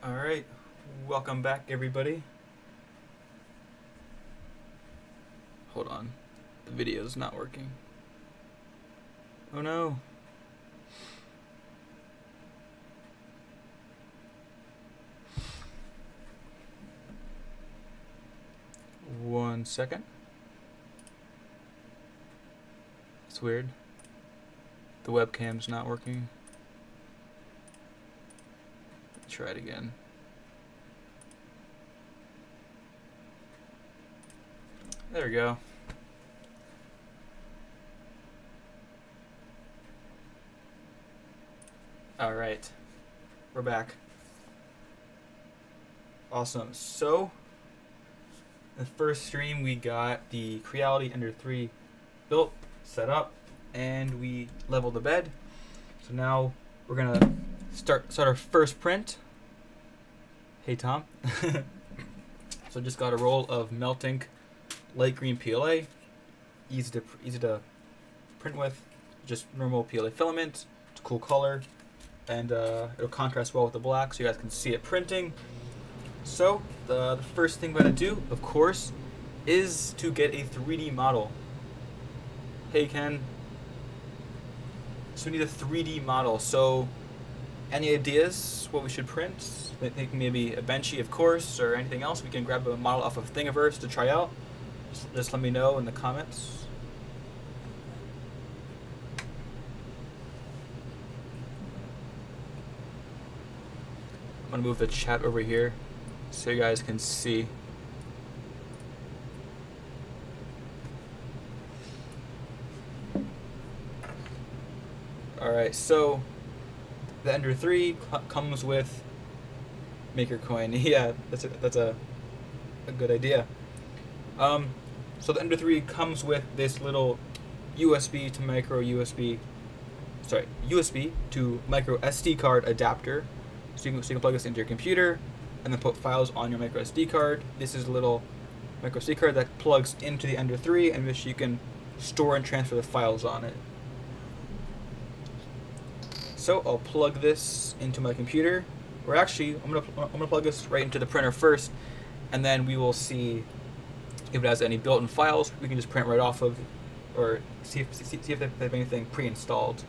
Alright, welcome back everybody. Hold on, the video's not working. Oh no. One second. It's weird. The webcam's not working. Try it again. There we go. All right, we're back. Awesome. So, in the first stream we got the Creality Ender 3 built, set up, and we leveled the bed. So now we're gonna start our first print. Hey Tom. So just got a roll of Melt Ink light green PLA, easy to print with, just normal PLA filament. It's a cool color, and it'll contrast well with the black, so you guys can see it printing. So the first thing we're gonna do, of course, is to get a 3D model. Hey Ken. So we need a 3D model. So any ideas what we should print? I think maybe a Benchy, of course, or anything else. We can grab a model off of Thingiverse to try out. Just let me know in the comments. I'm gonna move the chat over here so you guys can see. Alright, so the Ender 3 comes with Maker Coin. Yeah, that's a good idea. So the Ender 3 comes with this little USB to micro SD card adapter. So you can plug this into your computer and then put files on your micro SD card. This is a little micro SD card that plugs into the Ender 3, and which you can store and transfer the files on it. So I'll plug this into my computer. Or actually, I'm gonna plug this right into the printer first, and then we will see if it has any built-in files we can just print right off of, or see if they have anything pre-installed.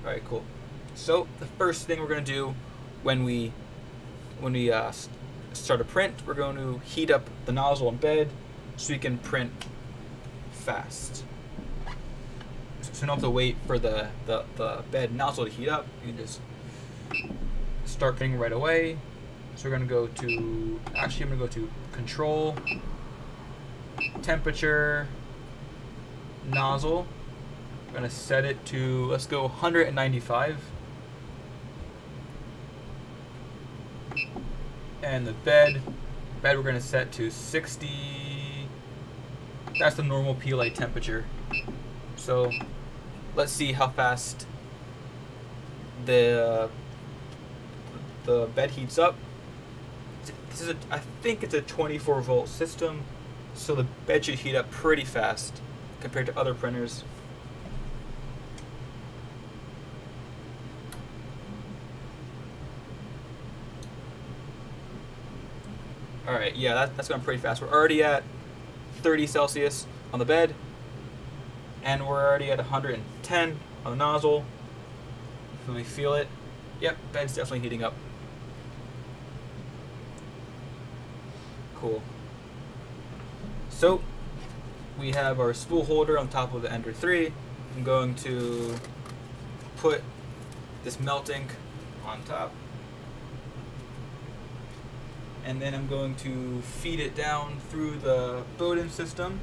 All right, cool. So the first thing we're gonna do when we start a print, we're going to heat up the nozzle and bed so we can print fast. So you don't have to wait for the bed nozzle to heat up. You can just start printing right away. So we're gonna go to, actually I'm gonna go to Control, Temperature, Nozzle. I'm gonna set it to, let's go 195. And the bed we're gonna set to 60. That's the normal PLA temperature. So let's see how fast the bed heats up. This is I think it's a 24-volt system, so the bed should heat up pretty fast compared to other printers. All right, yeah, that's going pretty fast. We're already at 30 Celsius on the bed, and we're already at 110 on the nozzle. Can we feel it? Yep, bed's definitely heating up. Cool. So we have our spool holder on top of the Ender 3. I'm going to put this Melt Ink on top, and then I'm going to feed it down through the Bowden system.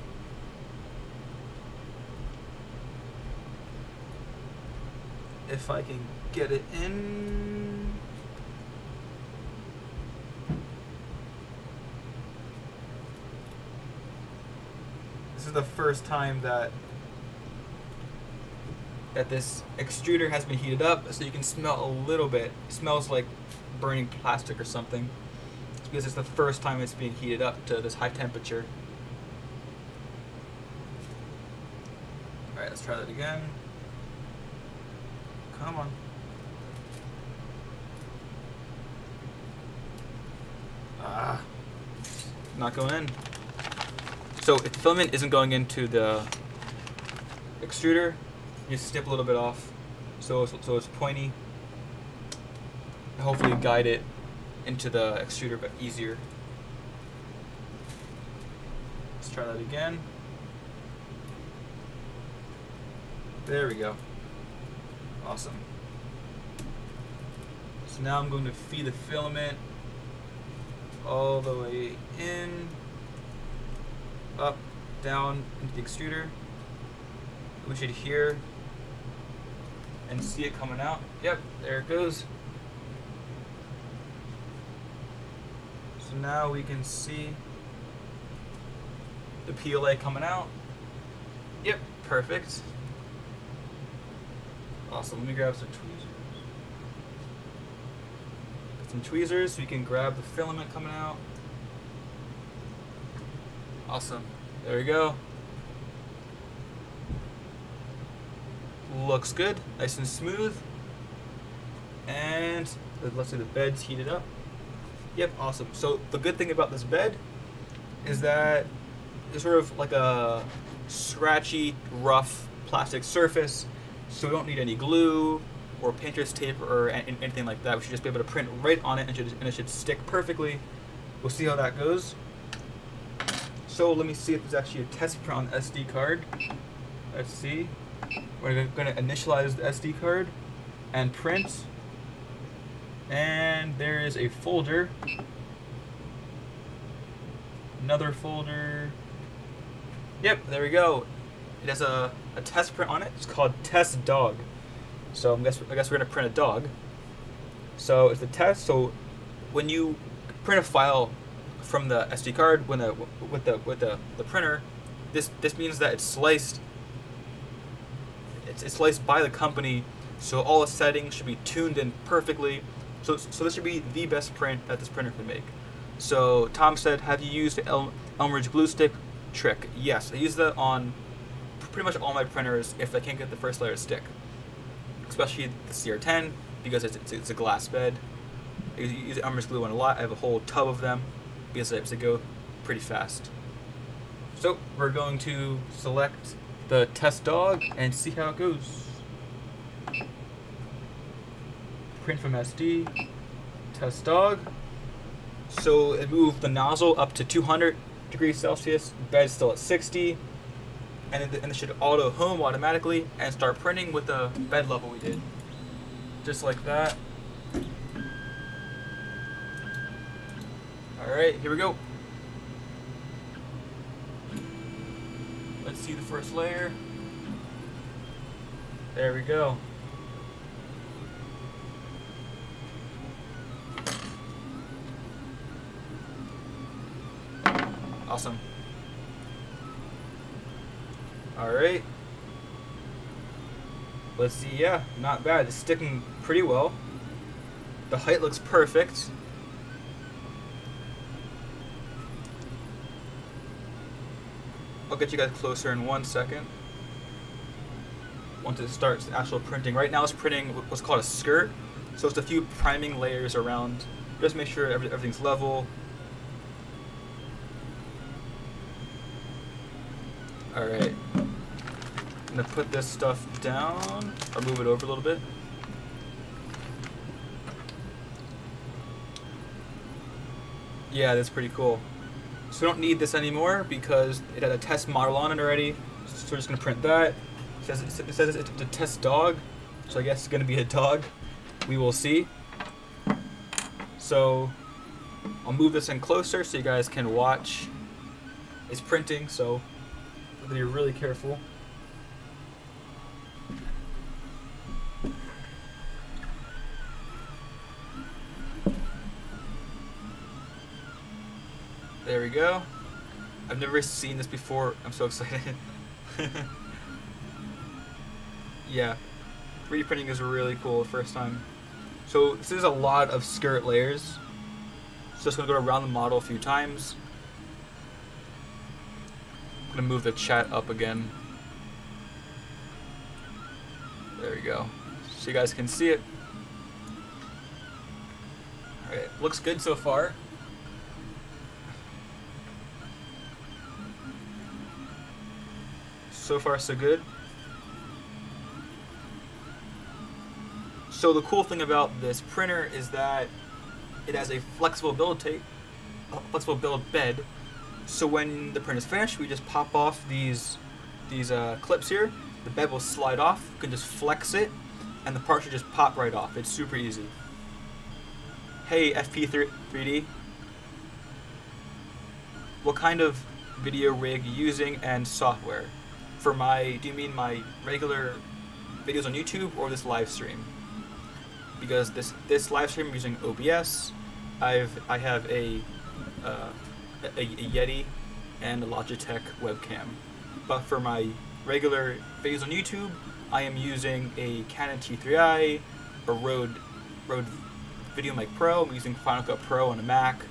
If I can get it in. This is the first time that this extruder has been heated up, so you can smell a little bit. It smells like burning plastic or something. It's because it's the first time it's being heated up to this high temperature. Alright, let's try that again. Come on. Ah, not going in. So if the filament isn't going into the extruder, you snip a little bit off, so it's pointy. Hopefully guide it into the extruder, but easier. Let's try that again. There we go. Awesome. So now I'm going to feed the filament all the way in, up, down into the extruder. We should hear and see it coming out. Yep, there it goes. So now we can see the PLA coming out. Yep, perfect. Awesome, let me grab some tweezers. Got some tweezers so we can grab the filament coming out. Awesome, there we go. Looks good, nice and smooth. And let's say the bed's heated up. Yep, awesome. So the good thing about this bed is that it's sort of like a scratchy, rough plastic surface, so we don't need any glue or painter's tape or anything like that. We should just be able to print right on it, and it should stick perfectly. We'll see how that goes. So let me see if there's actually a test print on the SD card. Let's see. We're going to initialize the SD card and print. And there is a folder. Another folder. Yep, there we go. It has a test print on it. It's called Test Dog. So I guess we're gonna print a dog. So it's the test. So when you print a file from the SD card, with the printer, this means that it's sliced. It's sliced by the company, so all the settings should be tuned in perfectly. So this should be the best print that this printer can make. So Tom said, have you used the Elmer's glue stick trick? Yes, I use that on pretty much all my printers if I can't get the first layer to stick. Especially the CR10, because it's a glass bed. I use Elmer's glue on a lot. I have a whole tub of them because they go pretty fast. So we're going to select the test dog and see how it goes. Print from SD, test dog. So it moved the nozzle up to 200 degrees Celsius, bed's still at 60, and it should auto home automatically and start printing with the bed level we did. Just like that. Alright, here we go. Let's see the first layer. There we go. Awesome. Alright. Let's see, yeah, not bad. It's sticking pretty well. The height looks perfect. I'll get you guys closer in 1 second. Once it starts the actual printing. Right now it's printing what's called a skirt. So it's a few priming layers around. Just make sure everything's level. Alright. I'm gonna put this stuff down, or move it over a little bit. Yeah, that's pretty cool. So we don't need this anymore because it had a test model on it already. So we're just gonna print that. It says it's a test dog, so I guess it's gonna be a dog. We will see. So I'll move this in closer so you guys can watch. It's printing, so be really careful. There we go. I've never seen this before. I'm so excited. Yeah, 3D printing is really cool the first time. So this is a lot of skirt layers. So just gonna go around the model a few times. I'm gonna move the chat up again. There we go. so you guys can see it. Alright, looks good so far. So far so good. So the cool thing about this printer is that it has a flexible build bed. So when the print is finished, we just pop off these clips here. The bed will slide off. You can just flex it, and the part should just pop right off. It's super easy. Hey FP3D, what kind of video rig are you using and software? For my, do you mean my regular videos on YouTube or this live stream? Because this live stream I'm using OBS. I have a Yeti and a Logitech webcam. But for my regular videos on YouTube, I am using a Canon T3i, a Rode VideoMic Pro. I'm using Final Cut Pro on a Mac,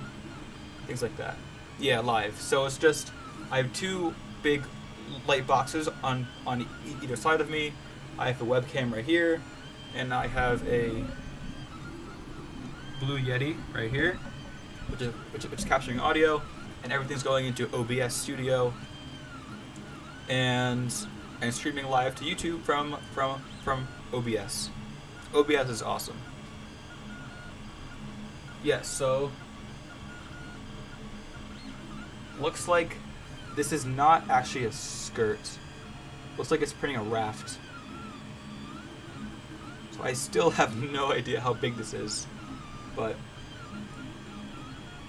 things like that. Yeah, live. So it's just, I have two big light boxes on either side of me. I have a webcam right here, and I have a Blue Yeti right here, which is capturing audio, and everything's going into OBS Studio, and streaming live to YouTube from OBS. OBS is awesome. Yes, so looks like this is not actually a skirt. Looks like it's printing a raft. So I still have no idea how big this is, but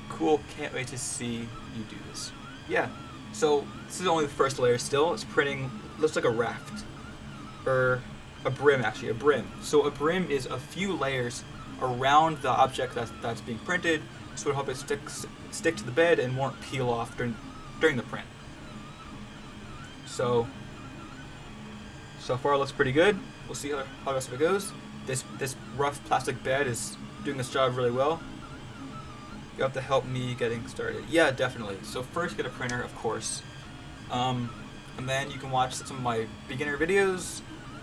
cool, can't wait to see you do this. Yeah, so this is only the first layer still. It's printing, looks like a raft, or a brim actually, a brim. So a brim is a few layers around the object that's being printed, so it'll help it stick to the bed and won't peel off during the print. So far it looks pretty good. We'll see how the rest of it goes. This rough plastic bed is doing this job really well. You have to help me getting started. Yeah, definitely. So first get a printer, of course. And then you can watch some of my beginner videos,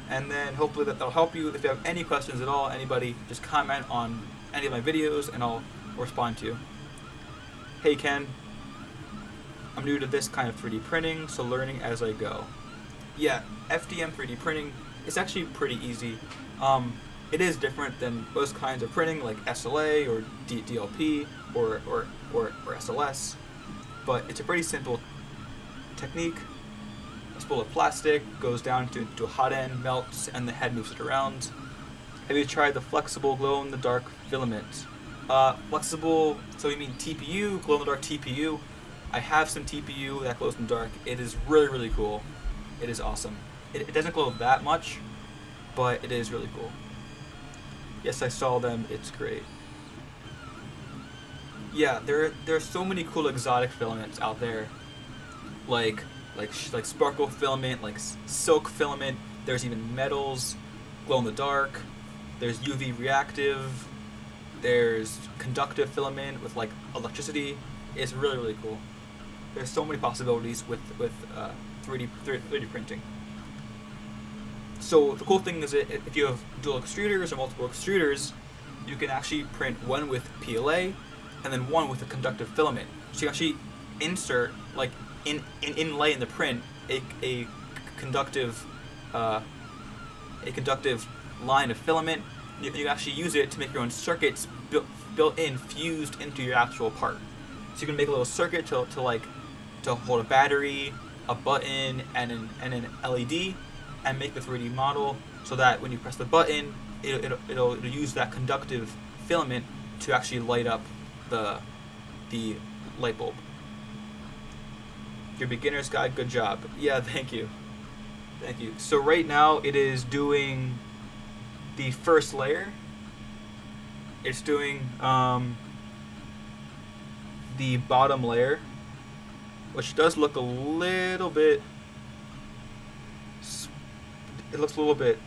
and then hopefully that'll help you. If you have any questions at all, anybody, just comment on any of my videos and I'll respond to you. Hey Ken, I'm new to this kind of 3D printing, so learning as I go. Yeah, FDM 3D printing is actually pretty easy. It is different than most kinds of printing like SLA or DLP or SLS, but it's a pretty simple technique. A spool of plastic goes down to a hot end, melts, and the head moves it around. Have you tried the flexible glow-in-the-dark filament? Flexible, so you mean TPU, glow-in-the-dark TPU? I have some TPU that glows in the dark. It is really, really cool. It is awesome. It doesn't glow that much, but it is really cool. Yes, I saw them. It's great. Yeah, there are so many cool exotic filaments out there, like sparkle filament, like silk filament. There's even metals, glow in the dark. There's UV reactive. There's conductive filament with like electricity. It's really, really cool. There's so many possibilities with 3D printing. So the cool thing is that if you have dual extruders or multiple extruders, you can actually print one with PLA and then one with a conductive filament. So you actually insert, like inlay in the print, a conductive line of filament. You can actually use it to make your own circuits built in, fused into your actual part. So you can make a little circuit to hold a battery, a button, and an LED, and make the 3D model so that when you press the button, it'll use that conductive filament to actually light up the light bulb. Your beginner's guide, good job. Yeah, thank you. Thank you. So right now it is doing the first layer. It's doing the bottom layer, which does look a little bit, it looks a little bit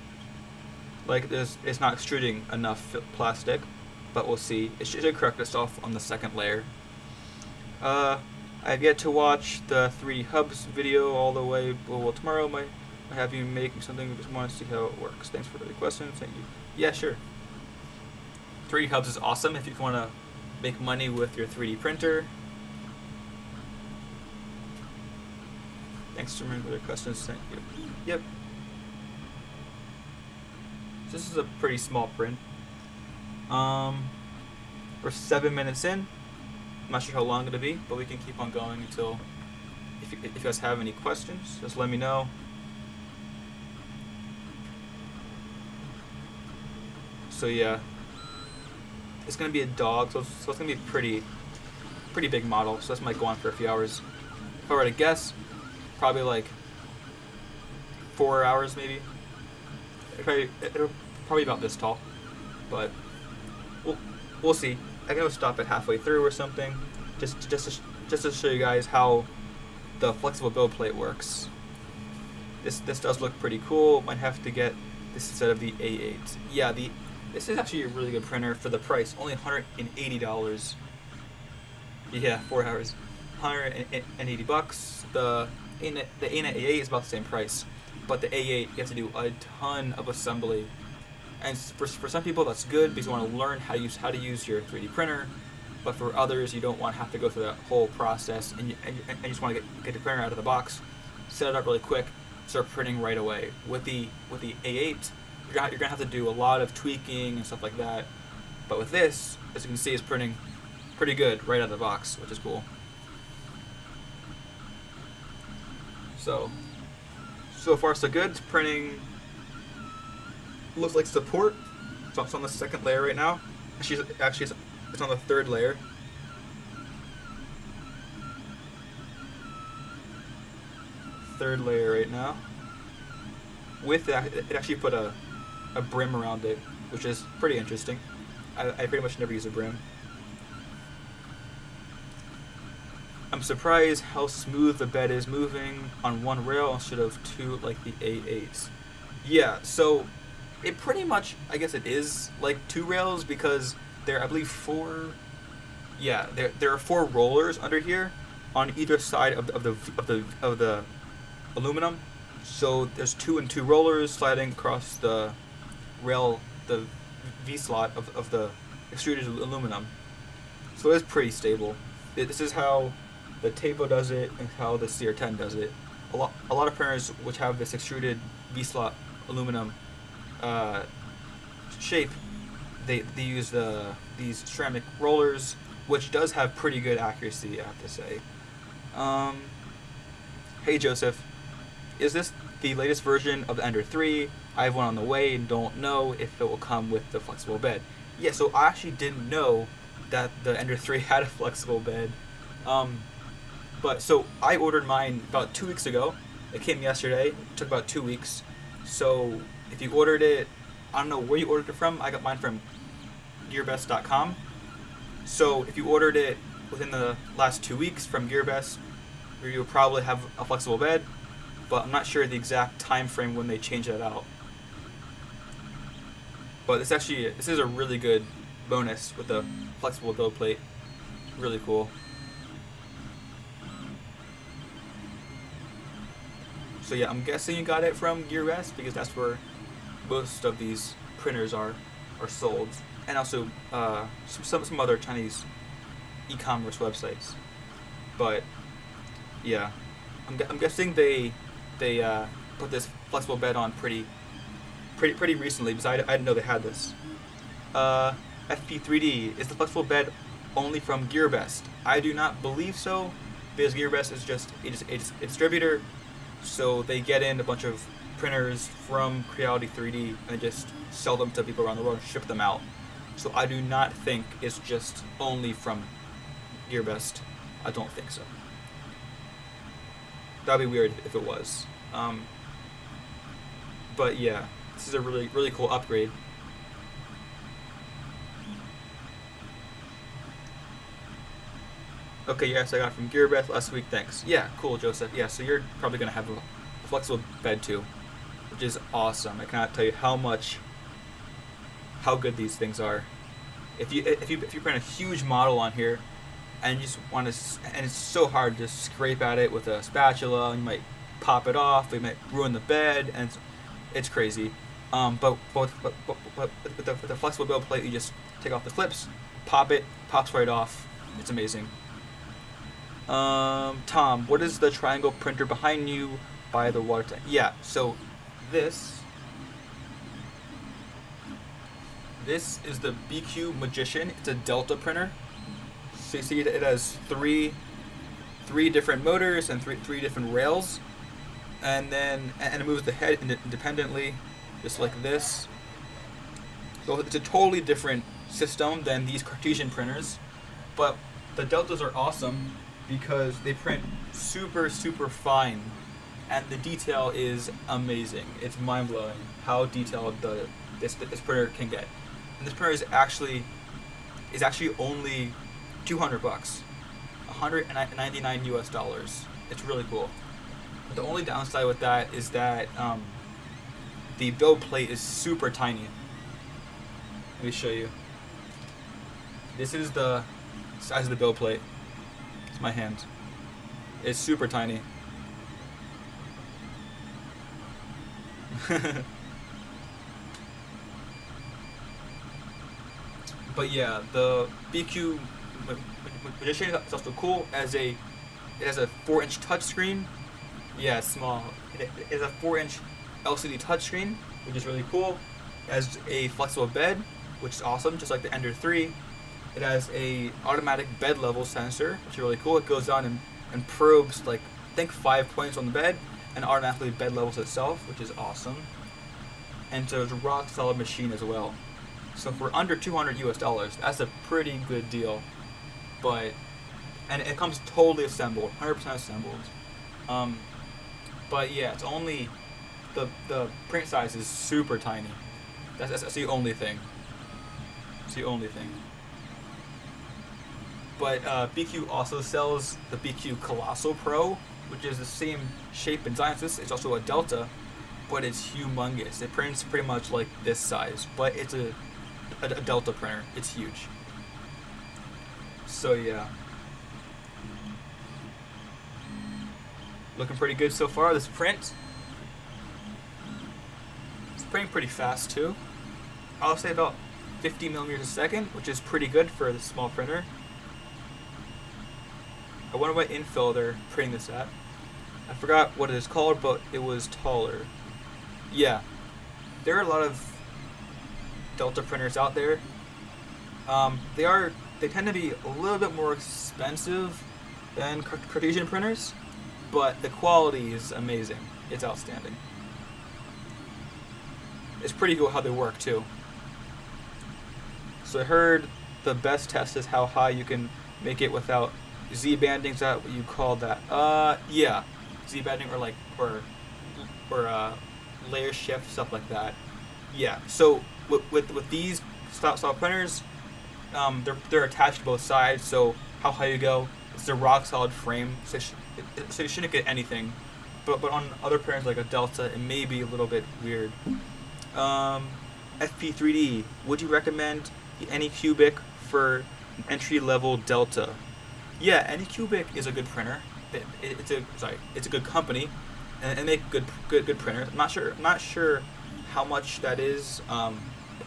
like it's not extruding enough plastic, but we'll see. It should correct itself on the second layer. I've yet to watch the 3D hubs video all the way. Well, tomorrow have you make something. We just want to see how it works. Thanks for the questions. Thank you. Yeah, sure. 3D Hubs is awesome if you want to make money with your 3D printer. Thanks for remembering the questions. Thank you. Yep. This is a pretty small print. We're 7 minutes in. I'm not sure how long it'll be, but we can keep on going until. If you guys have any questions, just let me know. So yeah, it's gonna be a dog, so it's gonna be a pretty big model. So this might go on for a few hours. If I were to guess, probably like 4 hours maybe. It'll probably about this tall, but we'll see. I can stop it halfway through or something, just to show you guys how the flexible build plate works. This does look pretty cool. Might have to get this instead of the A8. Yeah, this is actually a really good printer for the price. Only $180. Yeah, 4 hours. 180 bucks. The A9 A8 is about the same price, but the A8 you have to do a ton of assembly. And for some people that's good because you want to learn how to use your 3D printer, but for others you don't want to have to go through that whole process and you just want to get the printer out of the box, set it up really quick, start printing right away. With the A8, you're gonna have to do a lot of tweaking and stuff like that. But with this, as you can see, it's printing pretty good right out of the box, which is cool. So far so good. It's printing. Looks like support. So it's on the second layer right now. Actually it's on the third layer. Third layer right now. With that, it actually put a brim around it, which is pretty interesting. I pretty much never use a brim. I'm surprised how smooth the bed is moving on one rail instead of two like the A8s. Yeah, so it pretty much, I guess it is like two rails because there are, I believe, there are 4 rollers under here on either side of the aluminum. So there's 2 and 2 rollers sliding across the rail, the V slot of the extruded aluminum. So it's pretty stable. This is how the Tavo does it and how the CR10 does it. A lot of printers which have this extruded V slot aluminum shape, they use these ceramic rollers, which does have pretty good accuracy, I have to say. Hey Joseph, is this the latest version of the Ender 3? I have one on the way and don't know if it will come with the flexible bed. Yeah, so I actually didn't know that the Ender 3 had a flexible bed. But so I ordered mine about 2 weeks ago. It came yesterday. It took about 2 weeks. So if you ordered it, I don't know where you ordered it from. I got mine from gearbest.com. So if you ordered it within the last 2 weeks from Gearbest, you'll probably have a flexible bed, but I'm not sure the exact time frame when they change that out. But this is a really good bonus with the flexible build plate. Really cool. So yeah, I'm guessing you got it from Gearbest because that's where most of these printers are sold, and also some other Chinese e-commerce websites. But yeah, I'm guessing they put this flexible bed on pretty recently because I didn't know they had this. FP3D, is the flexible bed only from Gearbest? I do not believe so, because Gearbest is just a distributor. So they get in a bunch of printers from Creality 3D and they just sell them to people around the world and ship them out. So I do not think it's just only from Gearbest. I don't think so. That'd be weird if it was. But yeah, this is a really cool upgrade. Okay, yes, I got it from Gearbest last week, thanks. Yeah, cool, Joseph. Yeah, so you're probably going to have a flexible bed too, which is awesome. I cannot tell you how good these things are. If you print a huge model on here, and you just want to, and it's so hard to scrape at it with a spatula, and you might pop it off. It might ruin the bed, and it's crazy. But with the flexible build plate, you just take off the clips, pop it, pops right off. It's amazing. Tom, what is the triangle printer behind you by the water tank? Yeah, so this is the BQ Magician. It's a Delta printer. So you see it has three different motors and three different rails, and it moves the head independently, just like this. So it's a totally different system than these Cartesian printers, but the Deltas are awesome because they print super fine, and the detail is amazing. It's mind-blowing how detailed this printer can get. And this printer is actually only $200, $199 US. It's really cool. But the only downside with that is that the build plate is super tiny. Let me show you. This is the size of the build plate. It's my hand. It's super tiny. But yeah, the BQ Magician is also cool. It has a 4-inch touchscreen. Yeah, it's small. It has a 4-inch LCD touchscreen, which is really cool. It has a flexible bed, which is awesome, just like the Ender 3. It has a automatic bed level sensor, which is really cool. It goes on and probes like I think 5 points on the bed and automatically bed levels itself, which is awesome. And so it's a rock solid machine as well. So for under $200 US, that's a pretty good deal. And it comes totally assembled, 100% assembled. But yeah, it's only the print size is super tiny. That's the only thing. It's the only thing. But BQ also sells the BQ Colossal Pro, which is the same shape and design as this. It's also a Delta, but it's humongous. It prints pretty much like this size, but it's a Delta printer. It's huge. So yeah. Looking pretty good so far, this print. It's printing pretty fast too. I'll say about 50 millimeters a second, which is pretty good for a small printer. I wonder what infill they're printing this at. I forgot what it is called, but it was taller. Yeah, there are a lot of Delta printers out there. They tend to be a little bit more expensive than Cartesian printers, but the quality is amazing. It's outstanding. It's pretty cool how they work too. So I heard the best test is how high you can make it without Z-banding. Is that what you call that? Yeah, Z-banding or layer shift, stuff like that. Yeah. So with these style printers, they're attached to both sides. So how high you go, it's a rock solid frame. So you shouldn't get anything. But on other printers like a Delta, it may be a little bit weird. FP3D, would you recommend the Anycubic for entry-level Delta? Yeah, Anycubic is a good printer. It's a good company, and they make good printers. I'm not sure how much that is. I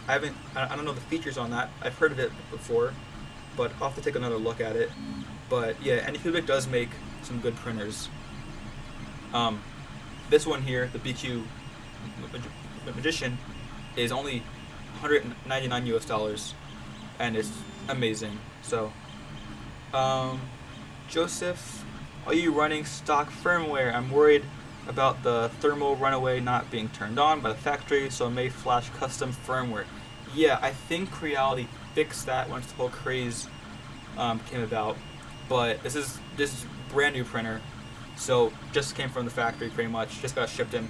don't know the features on that. I've heard of it before, but I'll have to take another look at it. But yeah, Anycubic does make some good printers. This one here, the BQ Magician, is only $199 US, and it's amazing. So, Joseph, are you running stock firmware? I'm worried about the thermal runaway not being turned on by the factory, so it may flash custom firmware. Yeah, I think Creality fixed that once the whole craze came about. But this is brand new printer, so just came from the factory pretty much. Just got shipped in,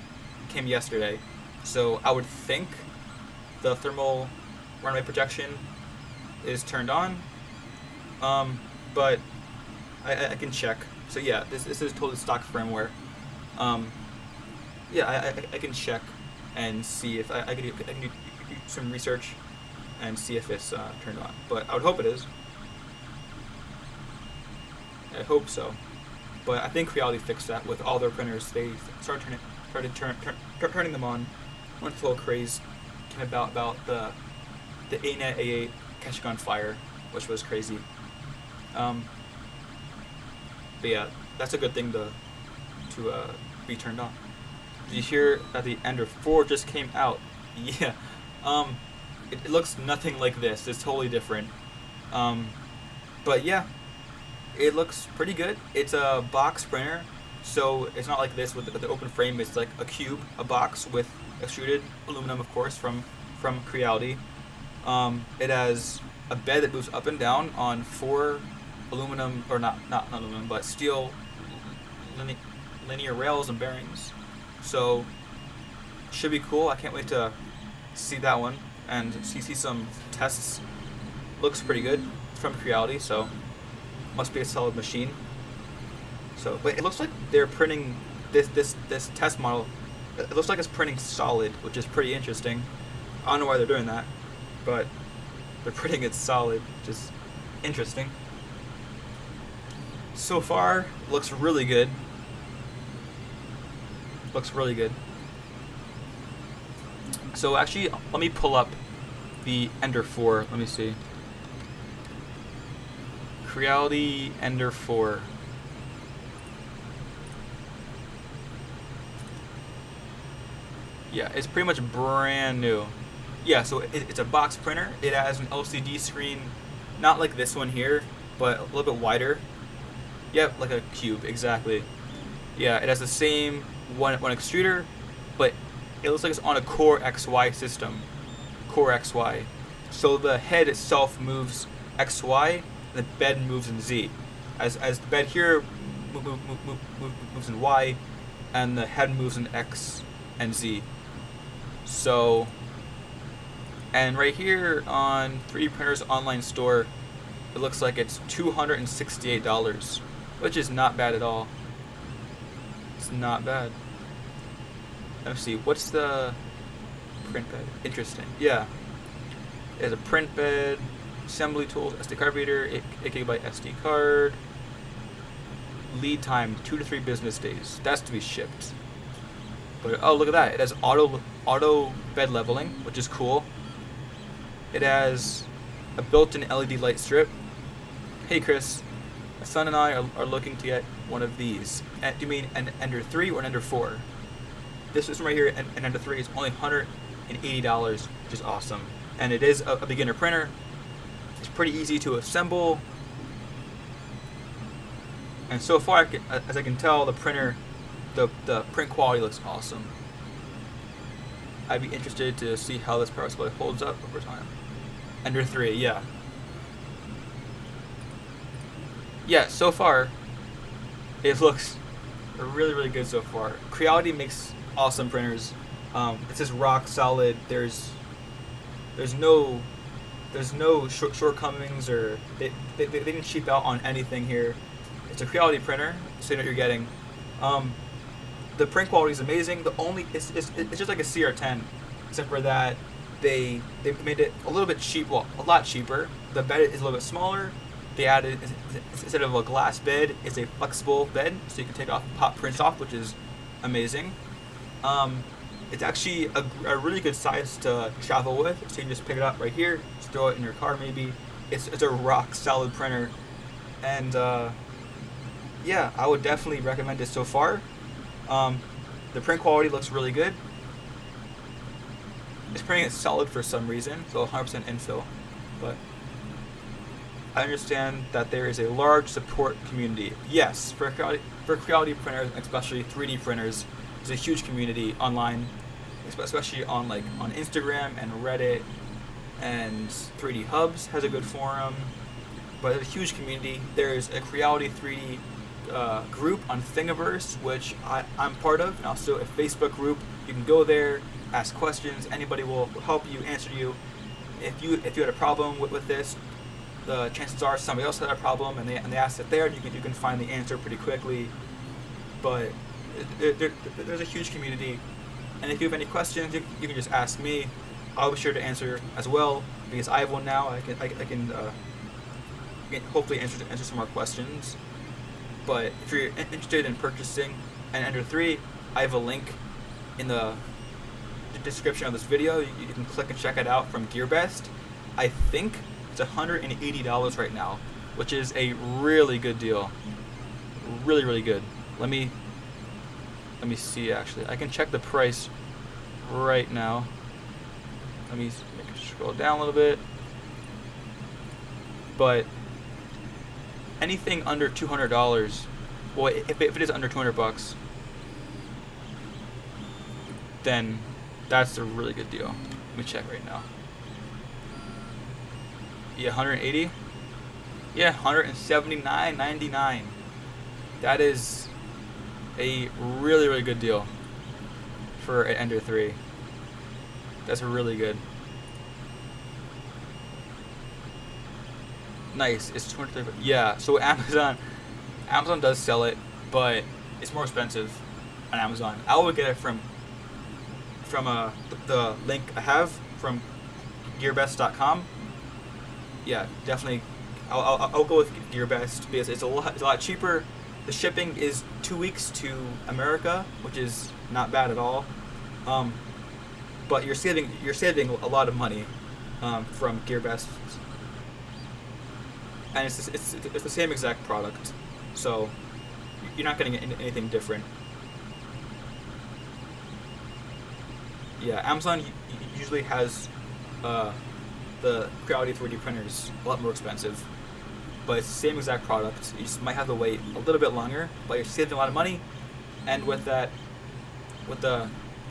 came yesterday. So I would think the thermal runaway protection is turned on, but I can check. So yeah, this is totally stock firmware. Yeah, I can check and see if I can do some research and see if it's turned on. But I would hope it is. I hope so. but I think Creality fixed that with all their printers. They started turning them on. One full craze came about the ANET A8 catching on fire, which was crazy. But yeah, that's a good thing to be turned on. Did you hear that the Ender 4 just came out? Yeah. It looks nothing like this. It's totally different. But yeah, it looks pretty good. It's a box printer, so it's not like this with the open frame. It's like a cube, a box with extruded aluminum, of course, from Creality. It has a bed that moves up and down on 4 aluminum, or not aluminum, but steel linear rails and bearings. So should be cool. I can't wait to see that one and see some tests. Looks pretty good. It's from Creality, so must be a solid machine. So, but it looks like they're printing this test model. It looks like it's printing solid, which is pretty interesting. I don't know why they're doing that, but they're printing it solid, which is interesting. So far, looks really good. Looks really good. So actually, let me pull up the Ender 4. Let me see. Creality Ender 4. Yeah, it's pretty much brand new. Yeah, so it's a box printer. It has an LCD screen, not like this one here, but a little bit wider. Yep, like a cube, exactly. Yeah, it has the same one extruder, but it looks like it's on a Core XY system. Core XY. So the head itself moves XY, the bed moves in Z. As the bed here moves in Y, and the head moves in X and Z. So, and right here on 3D Printers Online Store, it looks like it's $268, which is not bad at all. It's not bad. Let's see, what's the print bed? Interesting. Yeah. There's a print bed, assembly tools, SD card reader, 8 GB SD card. Lead time 2 to 3 business days. That's to be shipped. But oh, look at that! It has auto bed leveling, which is cool. It has a built-in LED light strip. Hey Chris, my son and I are looking to get one of these. Do you mean an Ender 3 or an Ender 4? This one right here, an Ender 3, is only $180, which is awesome. And it is a beginner printer. It's pretty easy to assemble. And so far, as I can tell, the printer, the print quality looks awesome. I'd be interested to see how this power supply holds up over time. Ender 3, yeah. Yeah, so far, it looks really, really good so far. Creality makes awesome printers. It's just rock solid. There's no shortcomings, or they didn't cheap out on anything here. It's a Creality printer, so you know what you're getting. The print quality is amazing. It's just like a CR10, except for that they made it a little bit cheap, well, a lot cheaper. The bed is a little bit smaller. They added, instead of a glass bed, it's a flexible bed, so you can take off pop prints off, which is amazing. It's actually a really good size to travel with, so you can just pick it up right here, just throw it in your car maybe. It's a rock solid printer, and yeah, I would definitely recommend it so far. The print quality looks really good. It's printing it solid for some reason, so 100% infill, but I understand that there is a large support community. Yes, for Creality printers, especially 3D printers, there's a huge community online, especially on Instagram and Reddit, and 3D Hubs has a good forum. But there's a huge community. There's a Creality 3D group on Thingiverse, which I'm part of, and also a Facebook group. You can go there, ask questions. Anybody will help you, answer you. If you had a problem with this, the chances are somebody else had a problem, and they asked it there, and you can find the answer pretty quickly. But there's a huge community, and if you have any questions, you can just ask me. I'll be sure to answer as well, because I have one now. I can hopefully answer some more questions. But if you're interested in purchasing an Ender 3, I have a link in the description of this video. You can click and check it out from GearBest. I think it's $180 right now, which is a really good deal. Really good. Let me see. Actually, I can check the price right now. Let me scroll down a little bit. But anything under $200, well, if it is under 200 bucks, then that's a really good deal. Let me check right now. Yeah, 180. Yeah, $179.99. That is a really good deal for an Ender 3. That's really good. Nice. It's 23. Yeah. So Amazon does sell it, but it's more expensive on Amazon. I would get it from the link I have from GearBest.com. Yeah, definitely. I'll go with GearBest because it's a lot cheaper. The shipping is 2 weeks to America, which is not bad at all. But you're saving a lot of money from GearBest. And it's the same exact product, so you're not getting anything different. Yeah, Amazon usually has the Creality 3D printers a lot more expensive, but it's the same exact product. You just might have to wait a little bit longer, but you're saving a lot of money. And with the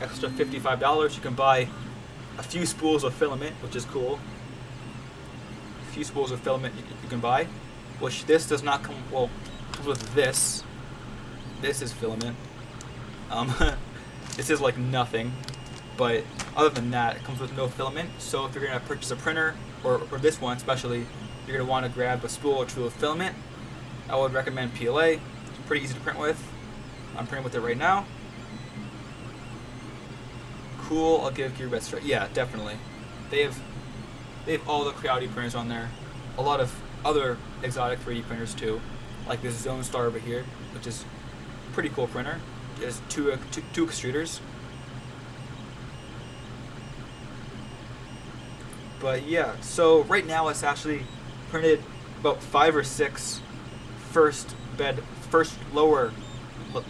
extra $55, you can buy a few spools of filament, which is cool. Few spools of filament you can buy, which this does not come. Well, comes with this. This is filament. This is like nothing, but other than that, it comes with no filament. So if you're gonna purchase a printer, or this one especially, you're gonna want to grab a spool or two of filament. I would recommend PLA. It's pretty easy to print with. I'm printing with it right now. Cool. I'll give GearBest straight. Yeah, definitely. They have all the Creality printers on there. A lot of other exotic 3D printers too, like this Zone Star over here, which is a pretty cool printer. It has two extruders. But yeah, so right now it's actually printed about 5 or 6 first lower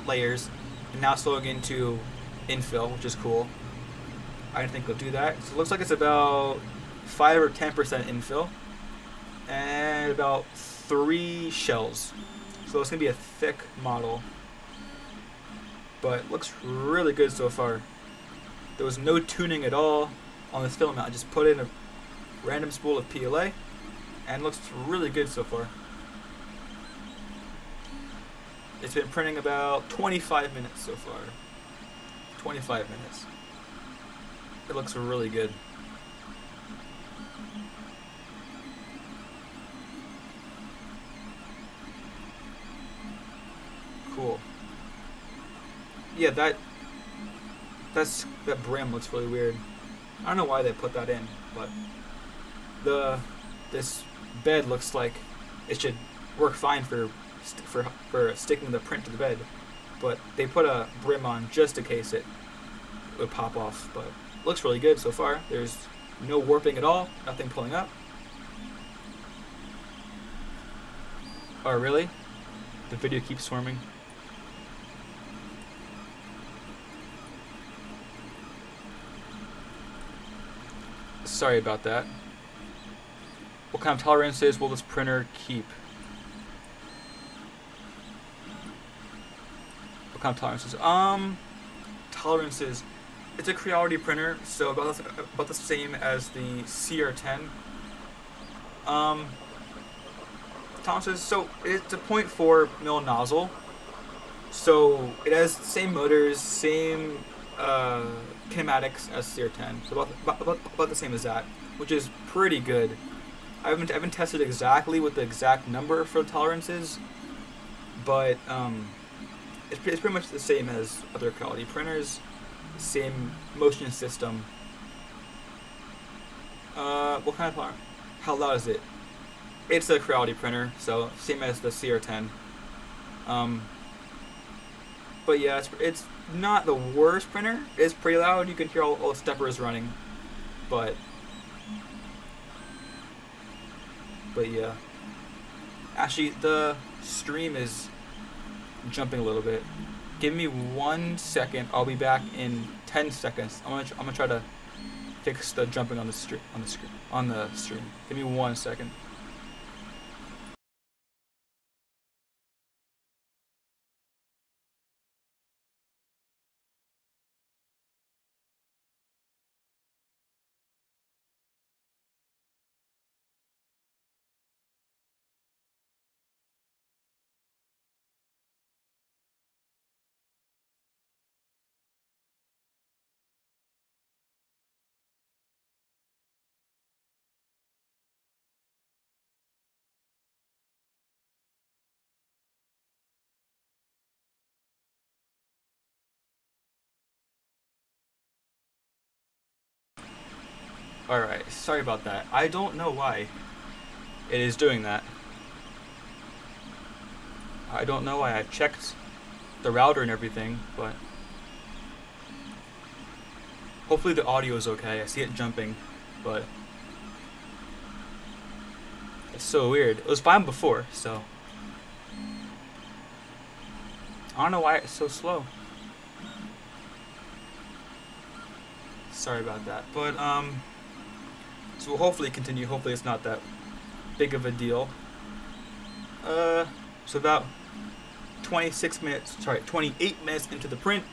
layers, and now it's going into infill, which is cool. I didn't think it'll do that. So it looks like it's about 5 or 10% infill, and about 3 shells. So it's gonna be a thick model, but it looks really good so far. There was no tuning at all on this filament. I just put in a random spool of PLA, and it looks really good so far. It's been printing about 25 minutes so far. 25 minutes. It looks really good. Cool. Yeah, that brim looks really weird. I don't know why they put that in, but this bed looks like it should work fine for sticking the print to the bed, but they put a brim on just in case it would pop off. But it looks really good so far. There's no warping at all, nothing pulling up. Oh really? The video keeps swarming. Sorry about that. What kind of tolerances will this printer keep? What kind of tolerances? Tolerances. It's a Creality printer, so about the same as the CR10. Tolerances. So it's a 0.4 mil nozzle. So it has the same motors, same kinematics as CR10. So about the same as that, which is pretty good. I haven't tested exactly what the exact number for the tolerances, but it's pretty much the same as other Creality printers. Same motion system. What kind of power? How loud is it? It's a Creality printer, so same as the CR10. But yeah, it's not the worst printer. It's pretty loud. You can hear all the steppers running. But yeah. Actually, the stream is jumping a little bit. Give me 1 second. I'll be back in 10 seconds. I'm gonna try to fix the jumping on the stream. Give me 1 second. Alright, sorry about that. I don't know why it is doing that. I don't know why. I checked the router and everything, but hopefully the audio is okay. I see it jumping, but it's so weird. It was fine before, so I don't know why it's so slow. Sorry about that, but so we'll hopefully continue. Hopefully it's not that big of a deal. So about 28 minutes into the print,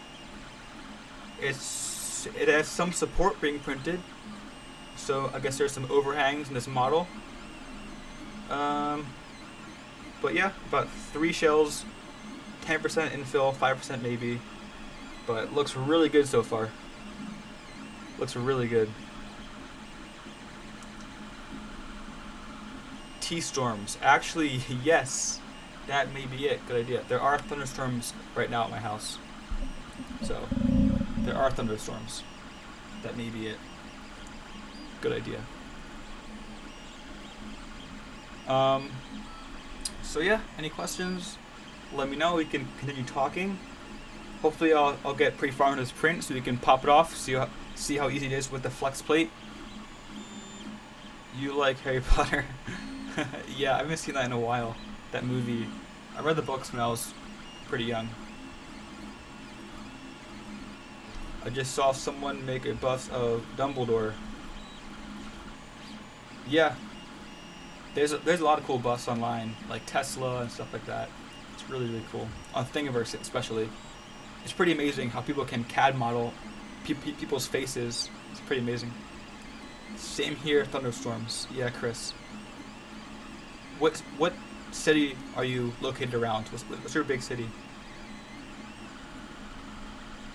it has some support being printed. So I guess there's some overhangs in this model. But yeah, about 3 shells, 10% infill, 5% maybe. But it looks really good so far. Looks really good. T-storms. Actually, yes, that may be it. Good idea. There are thunderstorms right now at my house. So, there are thunderstorms. That may be it. Good idea. So yeah, any questions? Let me know. We can continue talking. Hopefully I'll get pretty far into this print so we can pop it off, see how easy it is with the flex plate. You like Harry Potter? Yeah, I haven't seen that in a while. That movie. I read the books when I was pretty young. I just saw someone make a bust of Dumbledore. Yeah. There's a lot of cool busts online, like Tesla and stuff like that. It's really, really cool. On Thingiverse especially. It's pretty amazing how people can CAD model people's faces. It's pretty amazing. Same here, thunderstorms. Yeah, Chris. What city are you located around? What's your big city?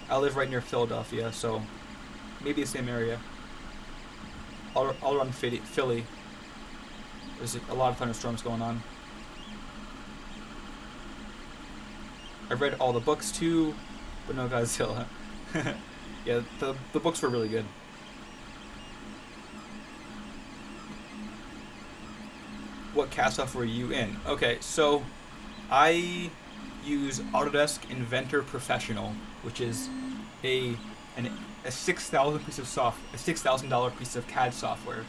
I live right near Philadelphia, so maybe the same area. All around Philly. There's a lot of thunderstorms going on. I've read all the books too, but no Godzilla. Yeah, the books were really good. What CAD software are you in? Okay, so I use Autodesk Inventor Professional, which is a $6,000 piece of CAD software.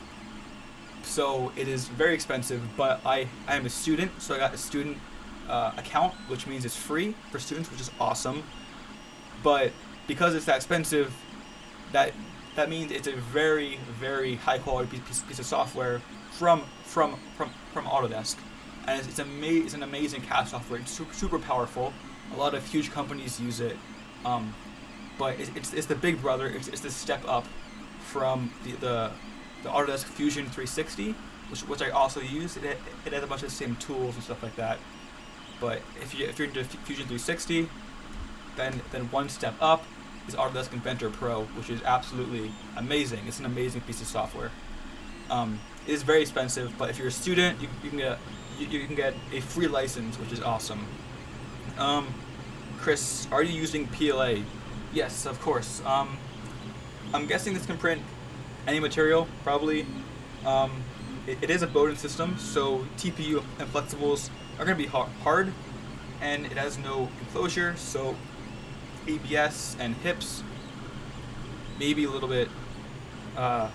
So it is very expensive, but I am a student, so I got a student account, which means it's free for students, which is awesome. But because it's that expensive, that means it's a very, very high quality piece of software from Autodesk, and it's an amazing CAD software. It's super powerful. A lot of huge companies use it, but it's the big brother. It's the step up from the Autodesk Fusion 360, which I also use. It has a bunch of the same tools and stuff like that. But if you're into Fusion 360, then one step up is Autodesk Inventor Pro, which is absolutely amazing. It's an amazing piece of software. It is very expensive, but if you're a student, you can get a free license, which is awesome. Chris, are you using PLA? Yes, of course. I'm guessing this can print any material, probably. It is a Bowden system, so TPU and flexibles are going to be hard, and it has no enclosure, so ABS and hips maybe a little bit hard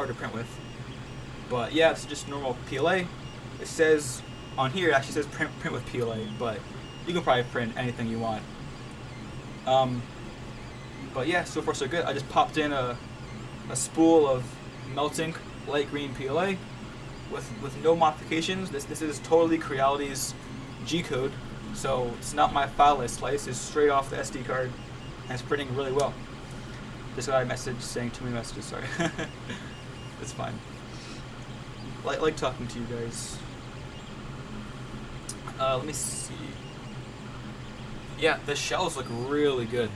to print with. But yeah, it's just normal PLA. It says on here, it actually says print with PLA, but you can probably print anything you want. But yeah, so far so good. I just popped in a spool of melting light green PLA with no modifications. This is totally Creality's G-code, so it's not my file list slice. It's straight off the SD card, and it's printing really well. Just got a message saying too many messages. Sorry. It's fine. Like talking to you guys. Let me see. Yeah, the shells look really good.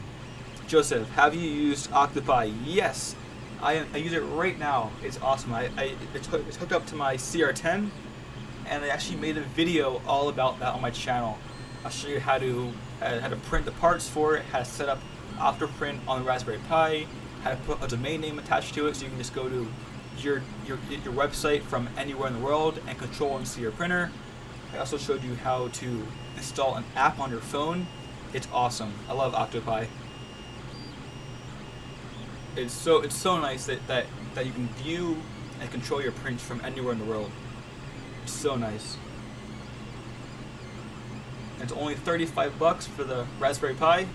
Joseph, have you used Octopi? Yes, I use it right now. It's awesome. It's hooked up to my CR10, and I actually made a video all about that on my channel. I'll show you how to print the parts for it, how to set up Octoprint on the Raspberry Pi, how to put a domain name attached to it, so you can just go to your website from anywhere in the world and control and see your printer. I also showed you how to install an app on your phone. It's awesome. I love Octopi. It's so nice that you can view and control your prints from anywhere in the world. It's so nice. And it's only $35 for the Raspberry Pi,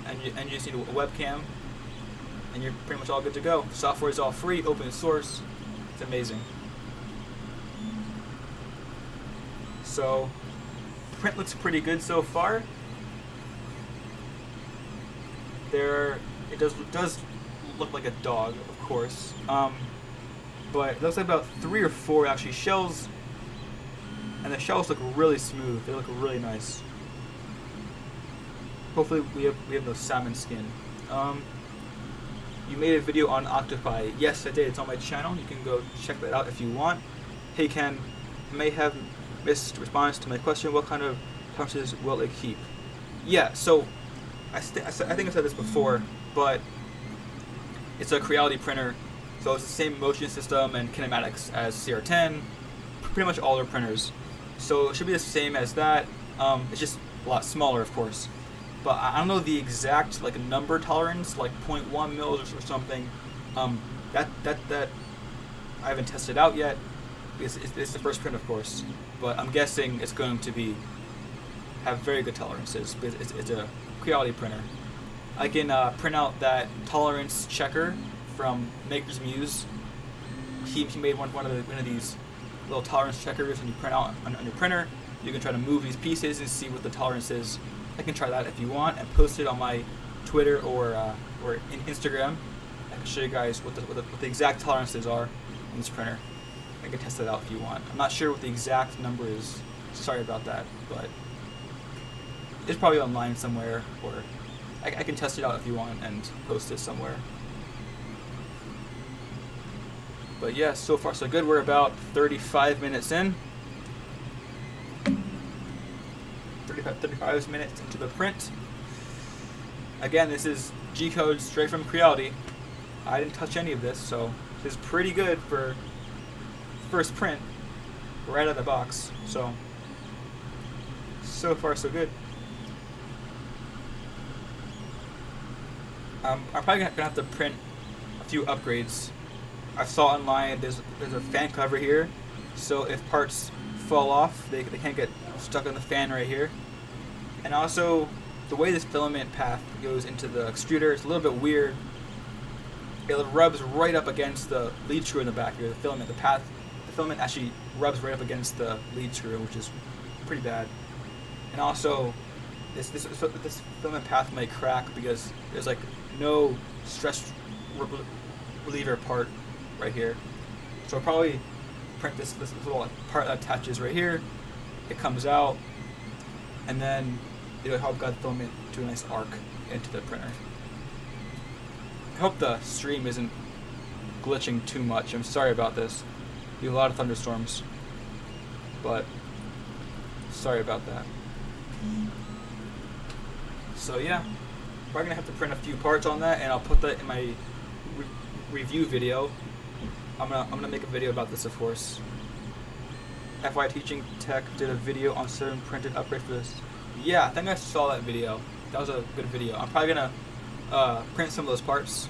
and you just need a webcam, and you're pretty much all good to go. Software is all free, open source. It's amazing. So, print looks pretty good so far. It does look like a dog, of course, but it looks like about 3 or 4 actually shells, and the shells look really smooth. They look really nice. Hopefully we have no salmon skin. You made a video on Octopi. Yes, I did. It's on my channel. You can go check that out if you want. Hey Ken, may have missed response to my question. What kind of tolerances will it keep? Yeah, so I think I said this before, but it's a Creality printer, so it's the same motion system and kinematics as CR10, pretty much all their printers. So it should be the same as that. It's just a lot smaller, of course. But I don't know the exact number tolerance, like 0.1 mils or something. That I haven't tested out yet. It's the first print, of course, but I'm guessing it's going to have very good tolerances because it's a Creality printer. I can print out that tolerance checker from Maker's Muse. He made one of these little tolerance checkers, and you print out on your printer. You can try to move these pieces and see what the tolerance is. I can try that if you want and post it on my Twitter or in Instagram. I can show you guys what the exact tolerances are on this printer. I can test that out if you want. I'm not sure what the exact number is. Sorry about that, but it's probably online somewhere, or I can test it out if you want and post it somewhere. But yeah, so far so good. We're about 35 minutes in. 35 minutes into the print. Again, this is G-code straight from Creality. I didn't touch any of this, so this is pretty good for first print right out of the box. So far so good. I'm probably gonna have to print a few upgrades. I saw online there's a fan cover here, so if parts fall off, they can't get stuck in the fan right here. And also, the way this filament path goes into the extruder is a little bit weird. It rubs right up against the lead screw in the back here. The filament actually rubs right up against the lead screw, which is pretty bad. And also, this filament path might crack because there's no stress reliever part right here. So I'll probably print this little part that attaches right here. It comes out, and then it'll help guide the filament to a nice arc into the printer. I hope the stream isn't glitching too much. I'm sorry about this. Be a lot of thunderstorms, but sorry about that. So yeah, probably gonna have to print a few parts on that, and I'll put that in my review video. I'm gonna make a video about this, of course. FY Teaching Tech did a video on 7 printed upgrades for this. Yeah, I think I saw that video. That was a good video. I'm probably gonna print some of those parts.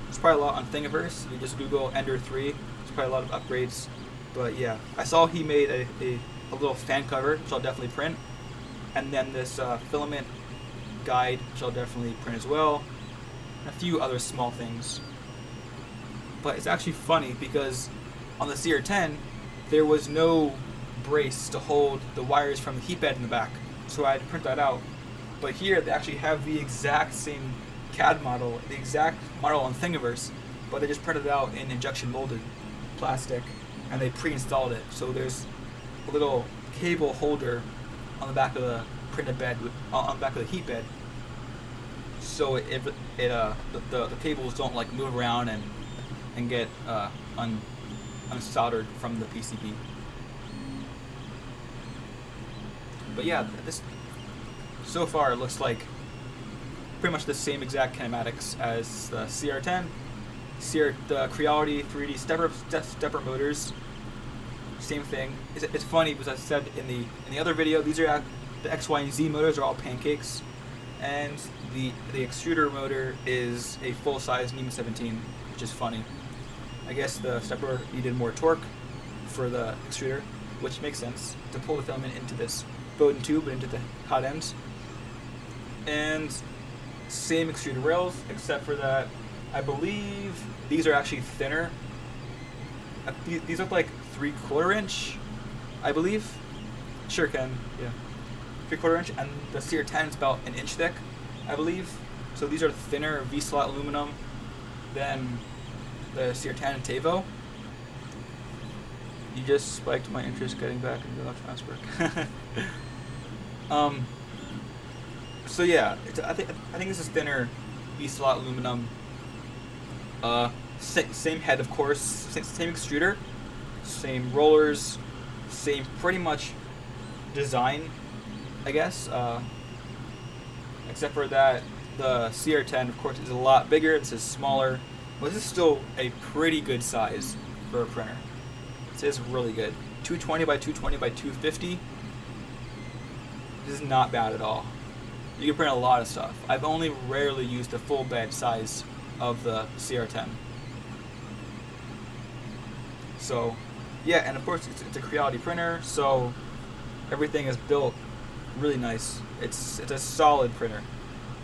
There's probably a lot on Thingiverse. If you just Google Ender 3, there's probably a lot of upgrades. But yeah, I saw he made a little fan cover, which I'll definitely print. And then this filament guide, which I'll definitely print as well. And a few other small things. But it's actually funny because on the CR10, there was no brace to hold the wires from the heat bed in the back. So I had to print that out. But here they actually have the exact same CAD model, the exact model on Thingiverse, but they just printed it out in injection molded plastic and they pre-installed it. So there's a little cable holder on the back of the printed bed, on the back of the heat bed, so the cables don't like move around and get unsoldered from the PCB. But yeah, this so far it looks like pretty much the same exact kinematics as the CR10. The Creality 3D stepper motors, same thing. It's funny because I said in the other video, these are the X, Y, and Z motors are all pancakes, and the extruder motor is a full-size NEMA 17, which is funny. I guess the stepper needed more torque for the extruder, which makes sense to pull the filament into this Bowden tube into the hot ends. And same extruder rails, except for that I believe these are actually thinner. These look like 3/4 inch, I believe. Sure can, yeah. 3/4 inch, and the CR10 is about 1 inch thick, I believe. So these are thinner V-slot aluminum than the CR10 and Tavo. You just spiked my interest getting back into electronics work. So yeah, I think this is thinner V-slot aluminum. Same head, of course, same extruder, same rollers, same pretty much design, I guess. Except for that, the CR10, of course, is a lot bigger. This is smaller, but this is still a pretty good size for a printer. This is really good. 220 by 220 by 250. This is not bad at all. You can print a lot of stuff. I've only rarely used the full bed size of the CR10. So, yeah, and of course it's a Creality printer, so everything is built really nice. It's a solid printer,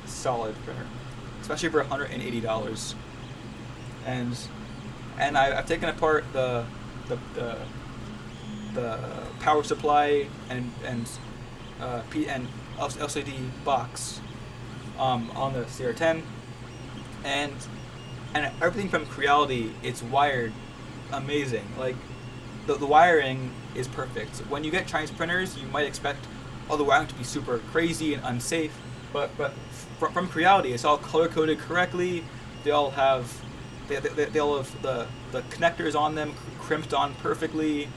especially for $180. And I've taken apart the power supply and LCD box on the CR10, and everything from Creality, it's wired amazing. Like the wiring is perfect. When you get Chinese printers, you might expect all the wiring to be super crazy and unsafe, but from Creality, it's all color coded correctly. They all have the connectors on them crimped on perfectly.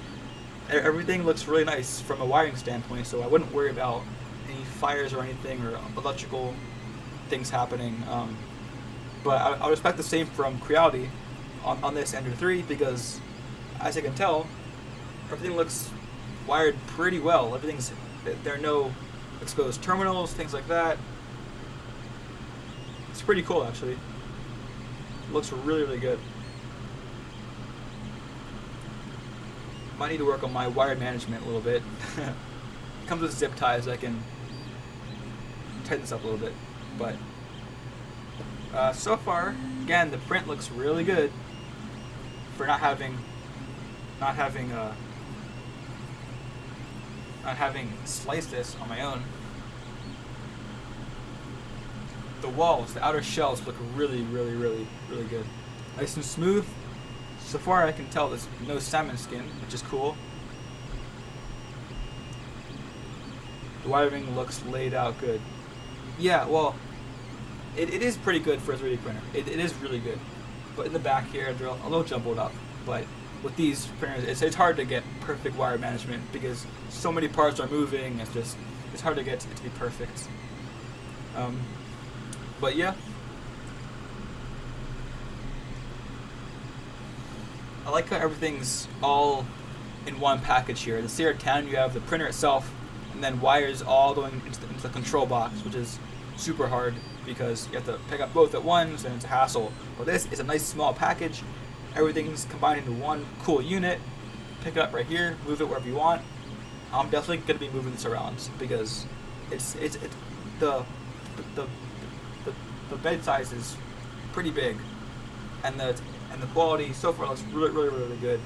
Everything looks really nice from a wiring standpoint, so I wouldn't worry about any fires or anything or electrical things happening. But I'll expect the same from Creality on this Ender 3, because as I can tell, everything looks wired pretty well. There are no exposed terminals, things like that. It's pretty cool, actually. It looks really, really good. Might need to work on my wire management a little bit. It comes with zip ties. I can tighten this up a little bit, but so far, again, the print looks really good for not having sliced this on my own. The walls, the outer shells look really, really, really, really good. Nice and smooth. So far I can tell there's no salmon skin, which is cool. The wiring looks laid out good. Yeah, well, it is pretty good for a 3D printer. It is really good. But in the back here, they're a little jumbled up. But with these printers, it's hard to get perfect wire management because so many parts are moving. It's hard to get it to be perfect. But yeah. I like how everything's all in one package here. The CR10, you have the printer itself, and then wires all going into the control box, which is super hard because you have to pick up both at once, and it's a hassle. But this is a nice small package. Everything's combined into one cool unit. Pick it up right here, move it wherever you want. I'm definitely going to be moving this around because the bed size is pretty big, and the quality so far looks really good.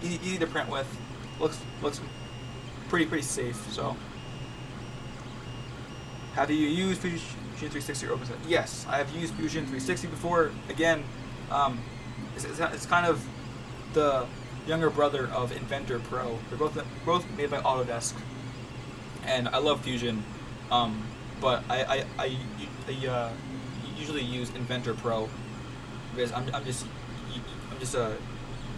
Easy to print with, looks pretty safe. So, have you used Fusion 360 or OpenSet? Yes, I have used Fusion 360 before. Again, it's kind of the younger brother of Inventor Pro. They're both made by Autodesk, and I love Fusion, but I usually use Inventor Pro because I'm just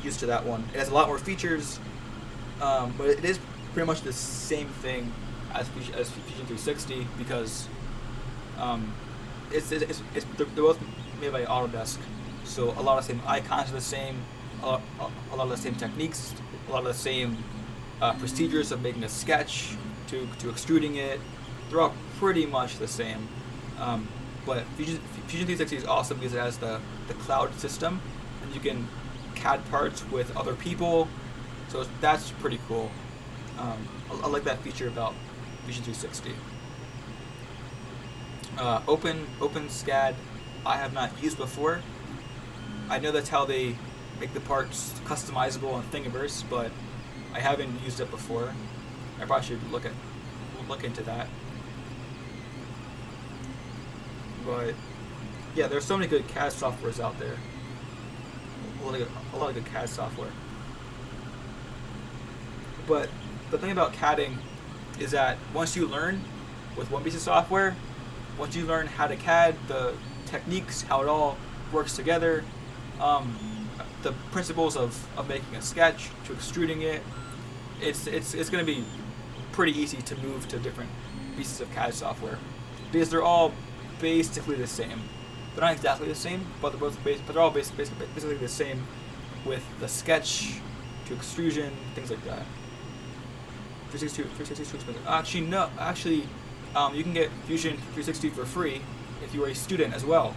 used to that one. It has a lot more features, but it is pretty much the same thing as Fusion 360 because they're both made by Autodesk. So a lot of the same icons are the same, a lot of the same techniques, a lot of the same procedures of making a sketch to extruding it. They're all pretty much the same. But Fusion 360 is awesome because it has the cloud system, and you can CAD parts with other people, so that's pretty cool. I like that feature about Fusion 360. OpenSCAD I have not used before. I know that's how they make the parts customizable on Thingiverse, but I haven't used it before. I probably should look into that. But yeah, there's so many good CAD softwares out there. A lot of good CAD software. But the thing about CADing is that once you learn with one piece of software, once you learn how to CAD, the techniques, how it all works together, the principles of making a sketch to extruding it, it's going to be pretty easy to move to different pieces of CAD software because they're all basically the same. They're not exactly the same, but they're all basically the same with the sketch to extrusion, things like that. 360 is too expensive. Actually, no. Actually, you can get Fusion 360 for free if you are a student as well.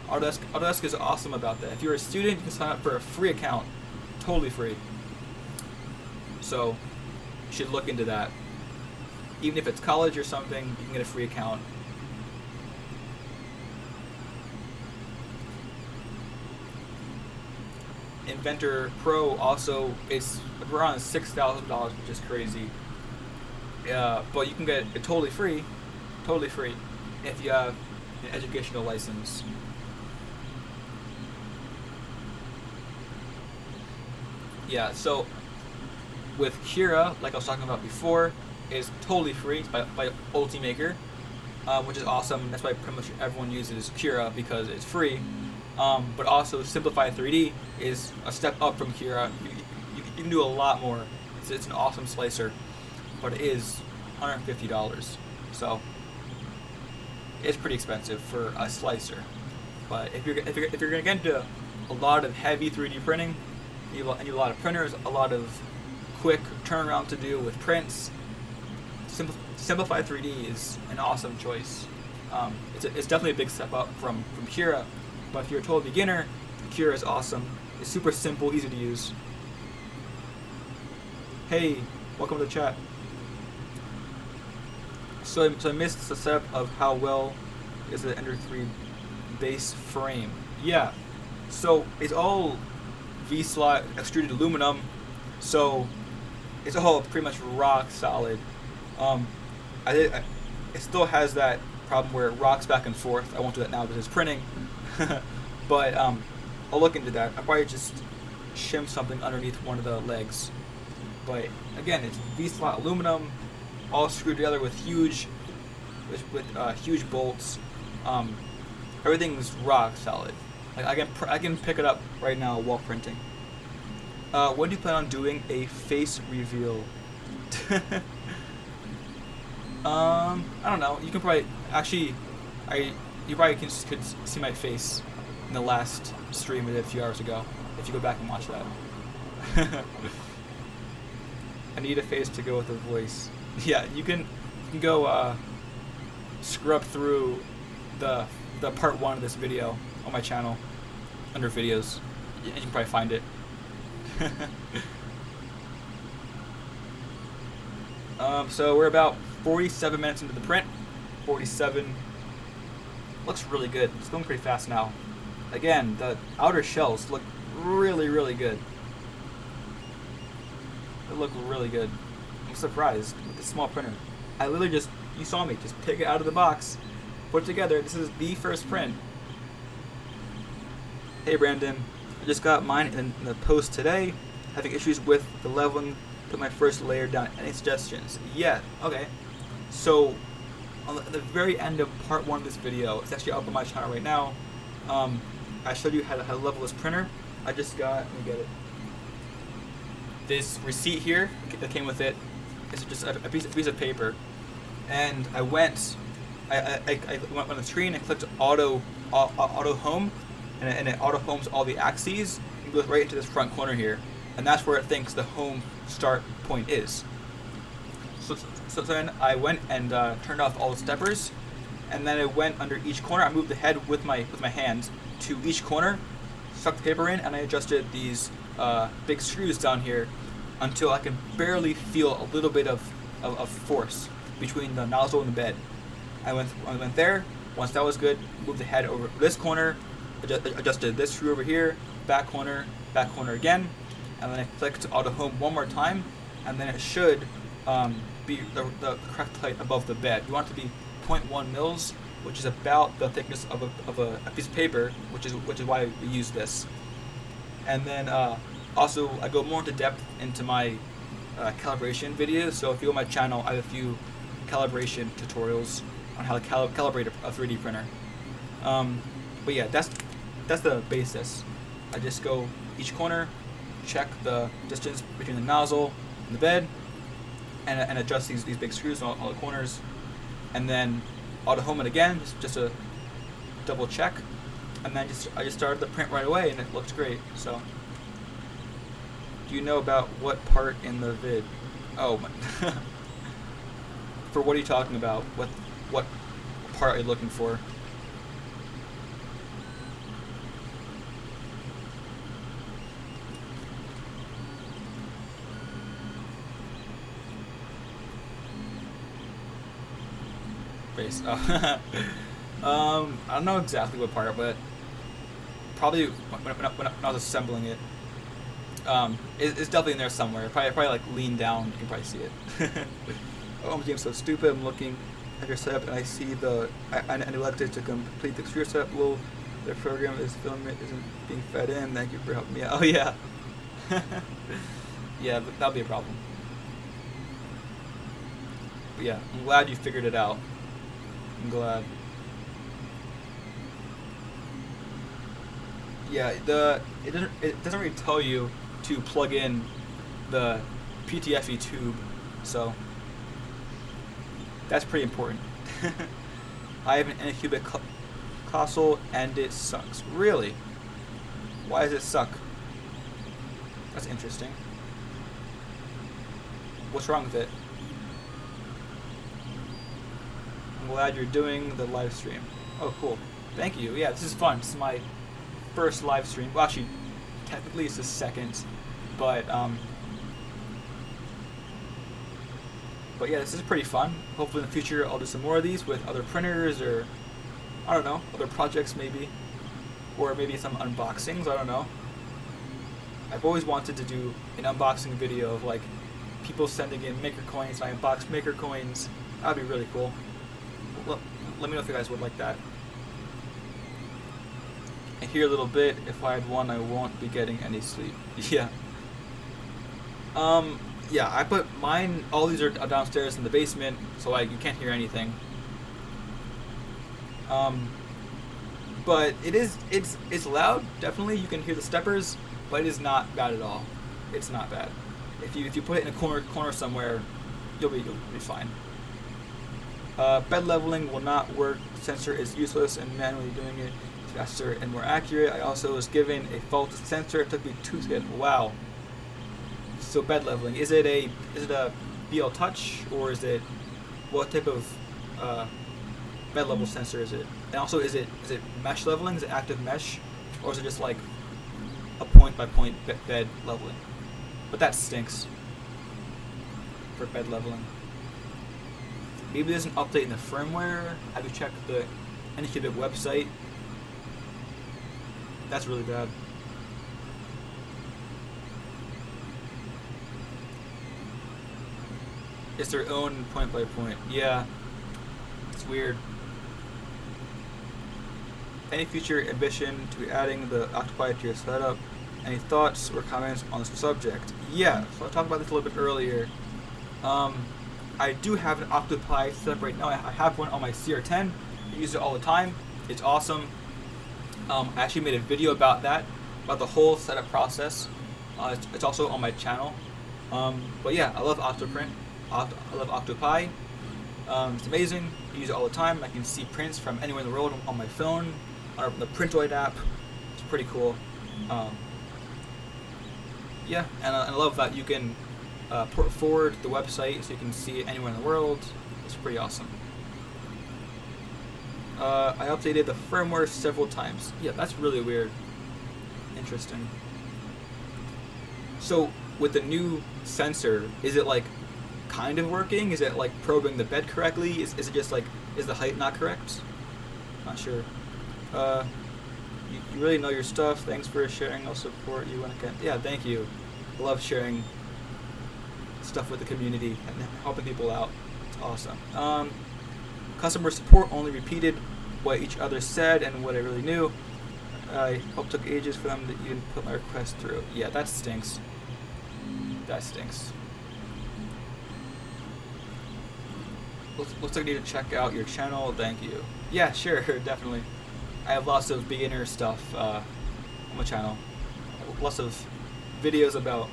Autodesk is awesome about that. If you're a student, you can sign up for a free account, totally free. So, you should look into that. Even if it's college or something, you can get a free account. Inventor Pro also is around $6,000, which is crazy. But you can get it totally free if you have an educational license. Yeah, so with Cura, like I was talking about before, is totally free. It's by Ultimaker, which is awesome. That's why pretty much everyone uses Cura because it's free. But also Simplify 3D is a step up from Cura. You can do a lot more. It's an awesome slicer, but it is $150. So it's pretty expensive for a slicer. But if you're gonna get into a lot of heavy 3D printing, you need a lot of printers, a lot of quick turnaround to do with prints, Simplify 3D is an awesome choice. It's definitely a big step up from Cura. But if you're a total beginner, Cura is awesome. It's super simple, easy to use. Hey, welcome to the chat. So I missed the setup of how well is the Ender 3 base frame. Yeah, so it's all V-slot extruded aluminum, so it's all pretty much rock solid. It still has that problem where it rocks back and forth. I won't do that now because it's printing. But I'll look into that. I'll probably just shim something underneath one of the legs. But again, it's V-slot aluminum, all screwed together with huge bolts. Everything's rock solid. Like I can pick it up right now while printing. When do you plan on doing a face reveal? I don't know. You can probably you probably could see my face in the last stream I did a few hours ago if you go back and watch that. I need a face to go with the voice. Yeah, you can go scrub through the part 1 of this video on my channel under videos, and you can probably find it. So we're about 47 minutes into the print. 47. Looks really good. It's going pretty fast now. Again, the outer shells look really, really good. They look really good. I'm surprised with the small printer. I literally just, you saw me, just take it out of the box, put it together. This is the first print. Hey Brandon, I just got mine in the post today. Having issues with the leveling. Put my first layer down. Any suggestions? Yeah, okay. So, on the very end of part 1 of this video, it's actually up on my channel right now. I showed you how to level this printer. I just got, let me get it. This receipt here that came with it. It's just a piece of paper, and I went on the screen and clicked auto home, and it auto homes all the axes and goes right into this front corner here, and that's where it thinks the home start point is. So then I went and turned off all the steppers, and then I went under each corner. I moved the head with my hand to each corner, stuck the paper in, and I adjusted these big screws down here until I can barely feel a little bit of force between the nozzle and the bed. I went there. Once that was good, moved the head over this corner, adjusted this screw over here, back corner again, and then I clicked auto home one more time, and then it should be the correct height above the bed. You want it to be 0.1 mils, which is about the thickness of a piece of paper, which is why we use this. And then also I go more into depth into my calibration videos. So if you go on my channel, I have a few calibration tutorials on how to calibrate a 3D printer. But yeah, that's the basis. I just go each corner, check the distance between the nozzle and the bed, and adjust these big screws on all the corners, and then auto home it again just to double check, and then I just started the print right away, and it looks great. So, do you know about what part in the vid? Oh, my for what are you talking about? What part are you looking for? Oh. I don't know exactly what part, but probably when I was assembling it, it's definitely in there somewhere. Probably like lean down, you can probably see it. Oh, I'm being so stupid. I'm looking at your setup and I see I neglected to complete the exterior setup. Well, the program is filming it isn't being fed in. Thank you for helping me out. Oh yeah. Yeah, that'll be a problem. But yeah, I'm glad you figured it out. I'm glad. Yeah, it doesn't really tell you to plug in the PTFE tube, so that's pretty important. I have an Anycubic console and it sucks. Really? Why does it suck? That's interesting. What's wrong with it? I'm glad you're doing the live stream. Oh, cool. Thank you. Yeah, this is fun. This is my first live stream. Well, actually, technically it's the second, but yeah, this is pretty fun. Hopefully in the future I'll do some more of these with other printers, or I don't know, other projects maybe, or maybe some unboxings. I don't know. I've always wanted to do an unboxing video of like people sending in maker coins. I unbox maker coins. That'd be really cool. Let me know if you guys would like that. And here a little bit, if I had one, I won't be getting any sleep. Yeah. Yeah, I put mine, all these are downstairs in the basement, so like you can't hear anything. But it's loud, definitely. You can hear the steppers, but it is not bad at all. It's not bad. If you put it in a corner somewhere, you'll be fine. Bed leveling will not work. Sensor is useless, and manually doing it is faster and more accurate. I also was given a faulty sensor. It took me 2 seconds. Wow. So bed leveling, is it a BL Touch, or is it, what type of bed level sensor is it? And also, is it mesh leveling? Is it active mesh, or is it just like a point by point bed leveling? But that stinks for bed leveling. Maybe there's an update in the firmware. Have you checked the Anycubic website? That's really bad. It's their own point by point. Yeah, it's weird. Any future ambition to adding the Octopi to your setup? Any thoughts or comments on this subject? Yeah, so I talked about this a little bit earlier. I do have an Octopi setup right now. I have one on my CR10. I use it all the time. It's awesome. I actually made a video about that, about the whole setup process. It's also on my channel. But yeah, I love Octoprint. I love Octopi. It's amazing. I use it all the time. I can see prints from anywhere in the world on my phone, on the Printoid app. It's pretty cool. Yeah, and I love that you can port forward the website so you can see it anywhere in the world. It's pretty awesome. I updated the firmware several times. Yeah, that's really weird. Interesting. So with the new sensor, is it like kind of working? Is it like probing the bed correctly? Is it just like, is the height not correct? Not sure. You really know your stuff. Thanks for sharing. I'll support you when I can. Yeah, thank you. I love sharing stuff with the community and helping people out. It's awesome. Customer support only repeated what each other said and what I really knew. I hope it took ages for them to even put my request through. Yeah, that stinks. That stinks. Looks like I need to check out your channel. Thank you. Yeah, sure, definitely. I have lots of beginner stuff on my channel. Lots of videos about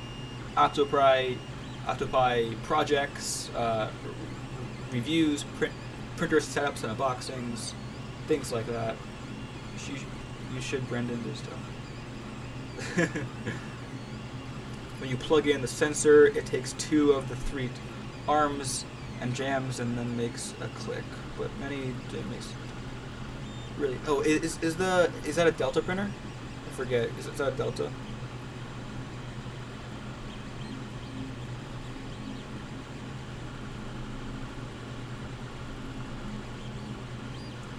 Octopi projects, reviews, printer setups and unboxings, things like that. You should, Brendan, do stuff. When you plug in the sensor, it takes 2 of the 3 arms and jams and then makes a click. But many makes really. Oh, is that a Delta printer? I forget. Is that a Delta?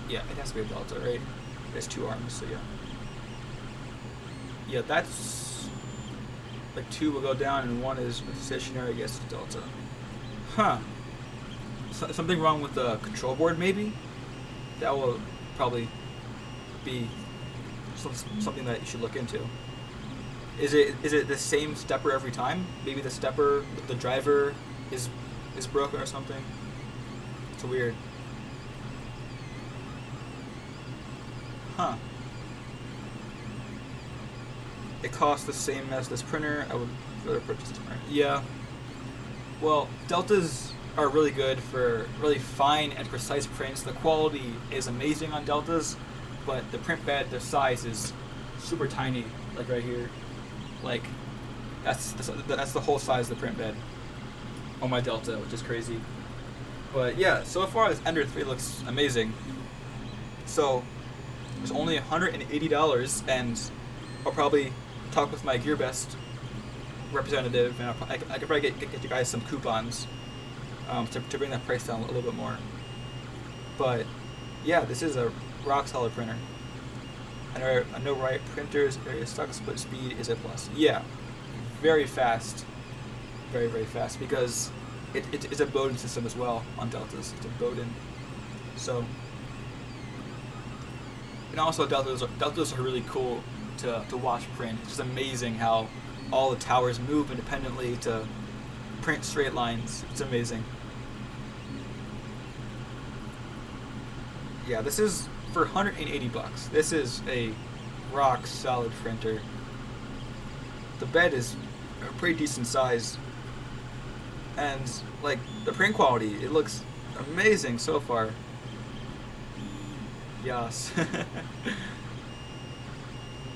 Yeah, it has to be a Delta, right? There's 2 arms, so yeah. Yeah, that's like 2 will go down and 1 is stationary. I guess it's Delta. Huh. Something wrong with the control board, maybe? That will probably be something that you should look into. Is it the same stepper every time? Maybe the stepper, the driver is broken or something. It's weird. Huh. It costs the same as this printer. I would rather purchase this printer. Yeah. Well, Deltas are really good for really fine and precise prints. The quality is amazing on Deltas, but the print bed, the size is super tiny, like right here. Like, that's the whole size of the print bed on my Delta, which is crazy. But yeah, so far this Ender 3 looks amazing. So it's only $180, and I'll probably talk with my GearBest representative, and I could probably get you guys some coupons to bring that price down a little bit more. But yeah, this is a rock solid printer. I know right, printers area stuck, but speed is a plus. Yeah, very fast, very fast, because it's a Bowden system as well on Deltas. It's a Bowden, so. And also Deltas are really cool to watch print. It's just amazing how all the towers move independently to print straight lines. It's amazing. Yeah, this is for $180. This is a rock solid printer. The bed is a pretty decent size, and like the print quality, it looks amazing so far. Yes.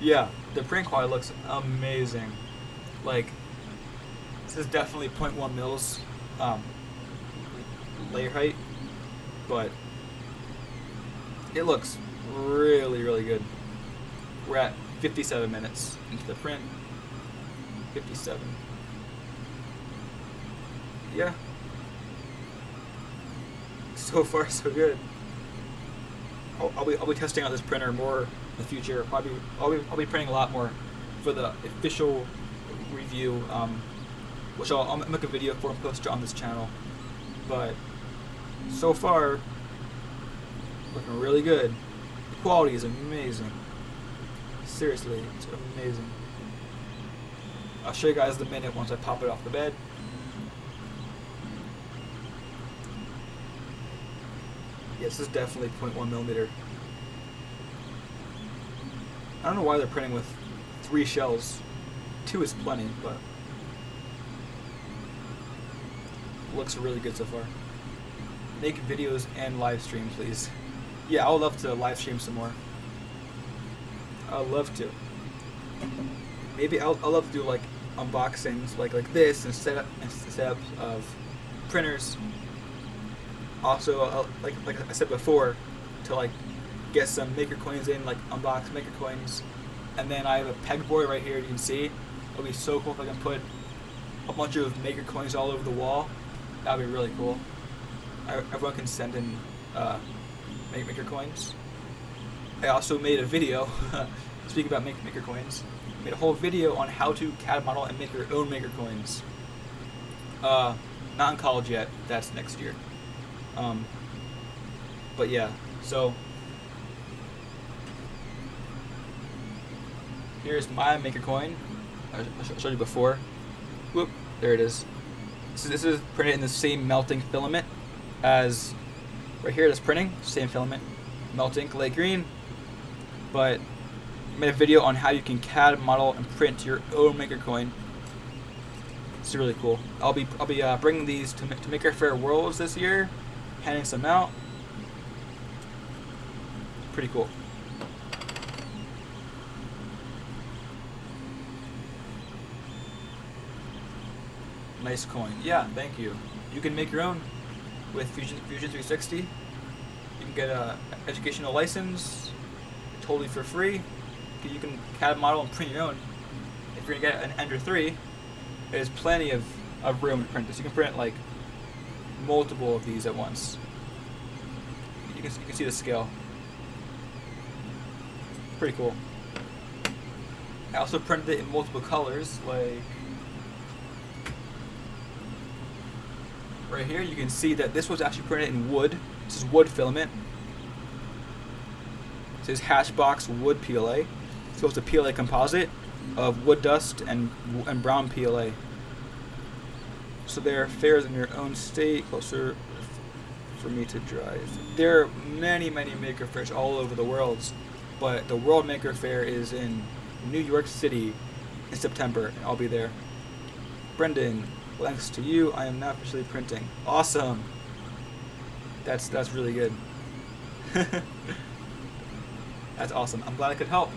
Yeah, the print quality looks amazing. Like, This is definitely 0.1 mils layer height, but it looks really, really good. We're at 57 minutes into the print. 57. Yeah. So far, so good. I'll be testing out this printer more in the future. Probably I'll be printing a lot more for the official review, which I'll make a video for and post it on this channel. But so far, looking really good. The quality is amazing. Seriously, it's amazing. I'll show you guys the minute once I pop it off the bed. Yeah, this is definitely 0.1 millimeter. I don't know why they're printing with 3 shells. 2 is plenty, but looks really good so far. Make videos and live stream, please. Yeah, I would love to live stream some more. I'd love to. Maybe I'll love to do like unboxings like this and setup of printers. Also, like I said before, to like get some maker coins in, like unbox maker coins. And then I have a pegboard right here. You can see. It'll be so cool if I can put a bunch of maker coins all over the wall. That'd be really cool. Everyone can send in maker coins. I also made a video. Speaking about maker coins, made a whole video on how to CAD model and make your own maker coins. Not in college yet. That's next year. But yeah, so here's my maker coin. I showed you before. Whoop, there it is. So this is printed in the same melting filament as right here. It's printing, same filament, melting, light green. But I made a video on how you can CAD model and print your own maker coin. It's really cool. I'll be bringing these to Maker Faire Worlds this year, handing some out. Pretty cool. Nice coin. Yeah, thank you. You can make your own with Fusion 360. You can get a educational license totally for free. You can CAD model and print your own. If you're gonna get an Ender 3, there's plenty of room to print this. You can print like multiple of these at once. You can see the scale. Pretty cool. I also printed it in multiple colors, like right here. You can see that this was actually printed in wood. This is wood filament. It says Hashbox Wood PLA. So it's a PLA composite of wood dust and brown PLA. So there are fairs in your own state, closer for me to drive. There are many maker fairs all over the world, but the World Maker Faire is in New York City in September, and I'll be there. Brendan, thanks to you, I am now officially printing. Awesome. That's really good. That's awesome. I'm glad I could help.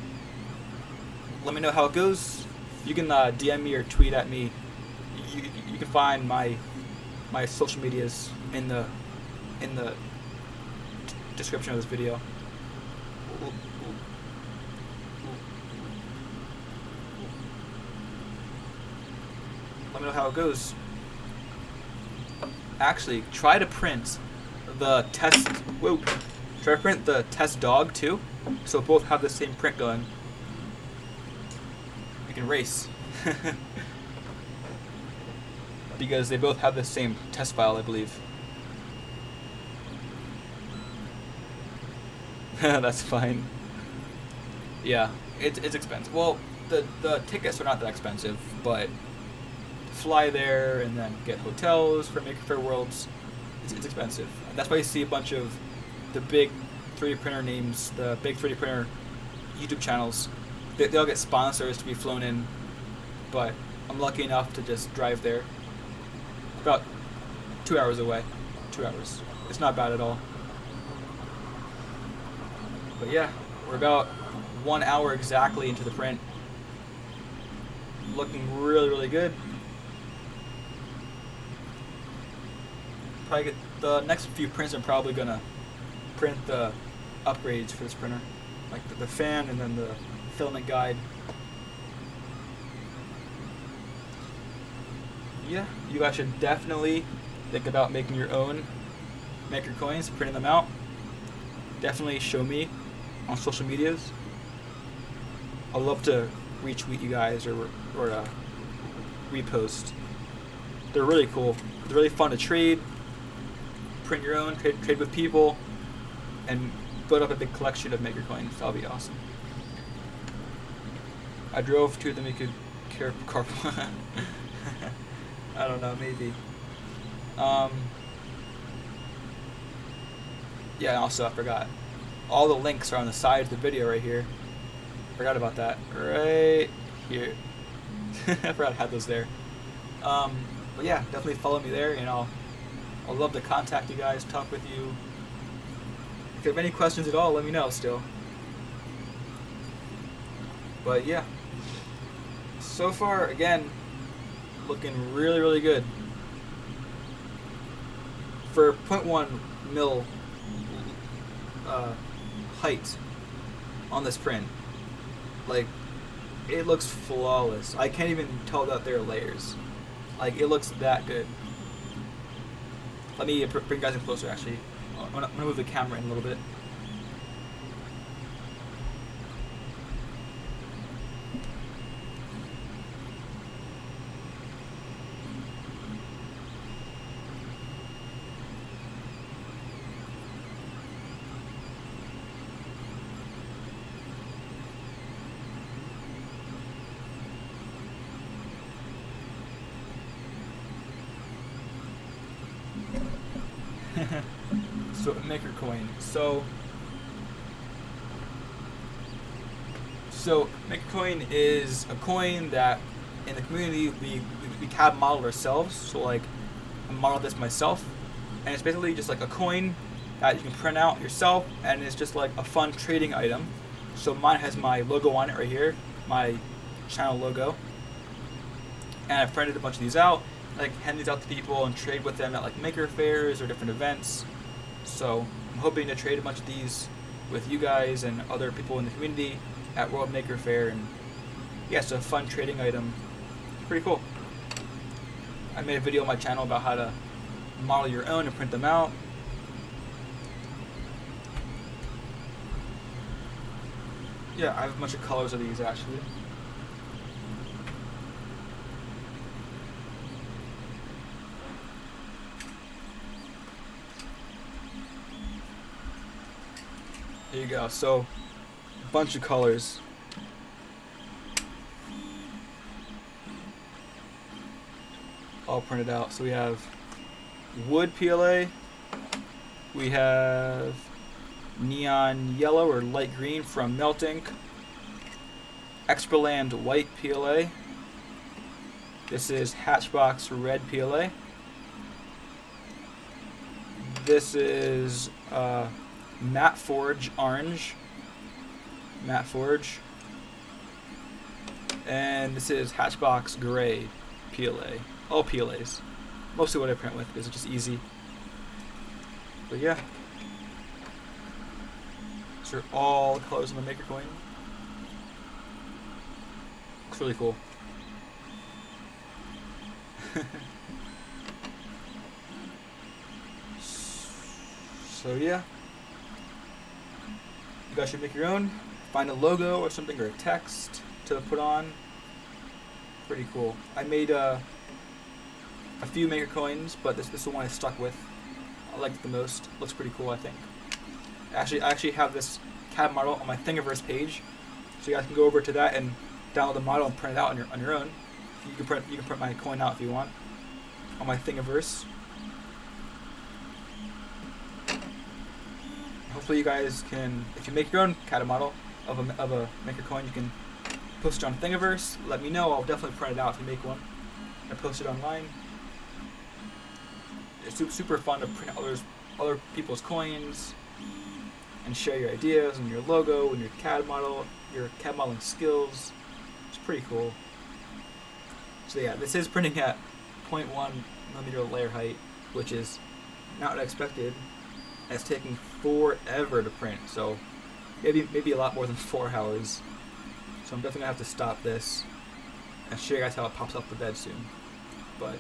Let me know how it goes. You can DM me or tweet at me. You can find my social medias in the description of this video. Let me know how it goes. Actually, try to print the test. Whoa! Try to print the test dog too, so both have the same print going. You can race. Because they both have the same test file, I believe. That's fine. Yeah, it's expensive. Well, the tickets are not that expensive, but fly there and then get hotels for Maker Faire Worlds, it's expensive. That's why you see a bunch of the big 3D printer names, the big 3D printer YouTube channels. They all get sponsors to be flown in, but I'm lucky enough to just drive there. About 2 hours away. 2 hours. It's not bad at all. But yeah, we're about 1 hour exactly into the print. Looking really good. probably get the next few prints. I'm probably gonna print the upgrades for this printer, like the fan and then the filament guide. Yeah, you guys should definitely think about making your own maker coins, printing them out. Definitely show me on social medias. I'd love to retweet you guys or repost. They're really cool. It's really fun to trade, print your own, trade with people, and build up a big collection of maker coins. That'll be awesome. I drove to them. You could carpool. I don't know, maybe. Yeah, and also I forgot. All the links are on the side of the video right here. Forgot about that. Right here. I forgot I had those there. But yeah, definitely follow me there, and I'll love to contact you guys, talk with you. If you have any questions at all, let me know still. But yeah. So far, again, looking really, really good. For 0.1 mil height on this print, like, it looks flawless. I can't even tell that there are layers. Like, it looks that good. Let me bring you guys in closer, actually. I'm gonna move the camera in a little bit. So maker coin. So maker coin is a coin that in the community we CAD model ourselves. So like I modeled this myself, and it's basically just like a coin that you can print out yourself, and it's just like a fun trading item. So mine has my logo on it right here, my channel logo, and I've printed a bunch of these out, like hand these out to people and trade with them at like maker fairs or different events. So I'm hoping to trade a bunch of these with you guys and other people in the community at World Maker Fair, and yeah, it's a fun trading item. It's pretty cool. I made a video on my channel about how to model your own and print them out. Yeah, I have a bunch of colors of these actually. There you go. So, a bunch of colors. All printed out. So we have wood PLA. We have neon yellow or light green from Melt Ink. Extraland white PLA. This is Hatchbox red PLA. This is Matte Forge orange. Matte Forge. And this is Hatchbox gray PLA. All PLAs. Mostly what I print with because it's just easy. But yeah. These are all the colors in the maker coin. Looks really cool. So yeah. You guys should make your own. Find a logo or something or a text to put on. Pretty cool. I made a few maker coins, but this is the one I stuck with. I like it the most. Looks pretty cool, I think. I actually have this CAD model on my Thingiverse page, so you guys can go over to that and download the model and print it out on your own. You can print my coin out if you want on my Thingiverse. Hopefully you guys can, if you make your own CAD model of a maker coin, you can post it on Thingiverse. Let me know. I'll definitely print it out if you make one and post it online. It's super fun to print other people's coins and share your ideas and your logo and your CAD model, your CAD modeling skills. It's pretty cool. So yeah, this is printing at 0.1 millimeter layer height, which is not what I expected. It's taking forever to print, so maybe a lot more than 4 hours. So I'm definitely gonna have to stop this and show you guys how it pops off the bed soon. But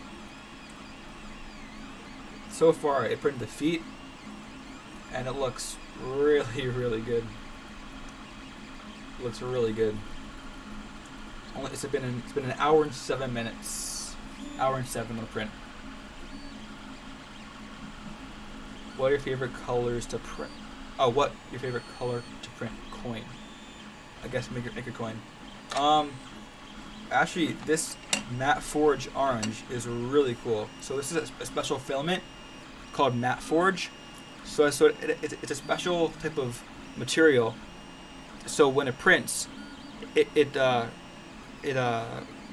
so far, it printed the feet, and it looks really, really good. It looks really good. It's been an hour and 7 minutes. Hour and 7 on the print. What are your favorite colors to print? Oh, what your favorite color to print? Coin. I guess make a coin. Actually, this matte forge orange is really cool. So this is a special filament called matte forge. So it's a special type of material. So when it prints, it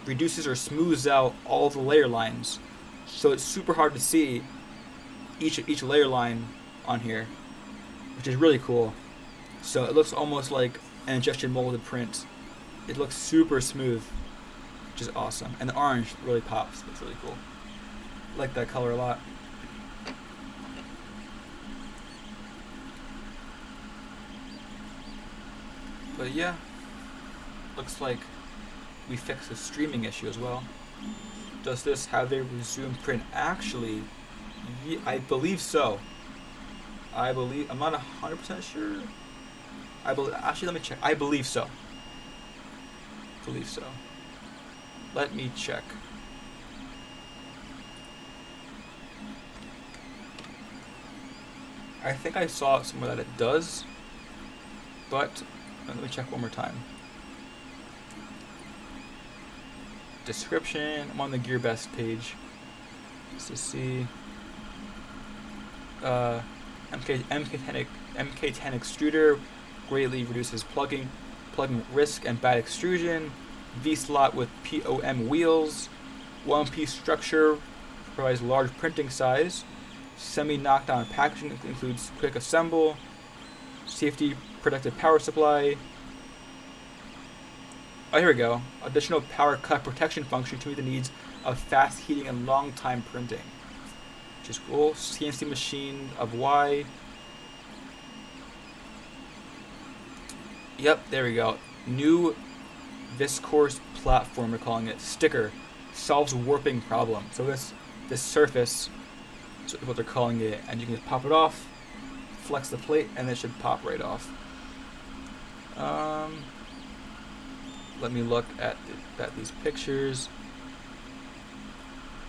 reduces or smooths out all the layer lines. So it's super hard to see each layer line on here, which is really cool. So it looks almost like an injection molded print. It looks super smooth, which is awesome. And the orange really pops. It's really cool. I like that color a lot. But yeah, looks like we fixed the streaming issue as well. Does this have a resume print? Actually, yeah, I believe so. I'm not 100% sure. Actually, let me check. I believe so. Let me check. I think I saw somewhere that it does, but let me check one more time. Description. I'm on the GearBest page just to see. MK10 extruder greatly reduces plugging risk and bad extrusion. V-slot with POM wheels. One-piece structure provides large printing size. Semi-knockdown packaging includes quick assemble. Safety protected power supply. Oh, here we go. Additional power cut protection function to meet the needs of fast heating and long time printing, which is cool. CNC machine of Y. Yep, there we go. New viscose platform, we're calling it. Sticker. Solves warping problem. So this surface is what they're calling it, and you can just pop it off, flex the plate, and it should pop right off. Let me look at these pictures.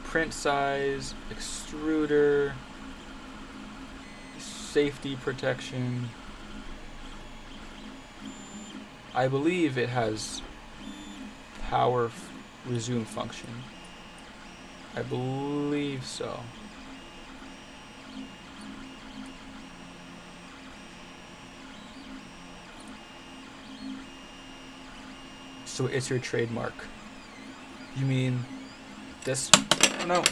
Print size, extruder, safety protection. I believe it has power resume function. I believe so. So it's your trademark. You mean this? Oh no.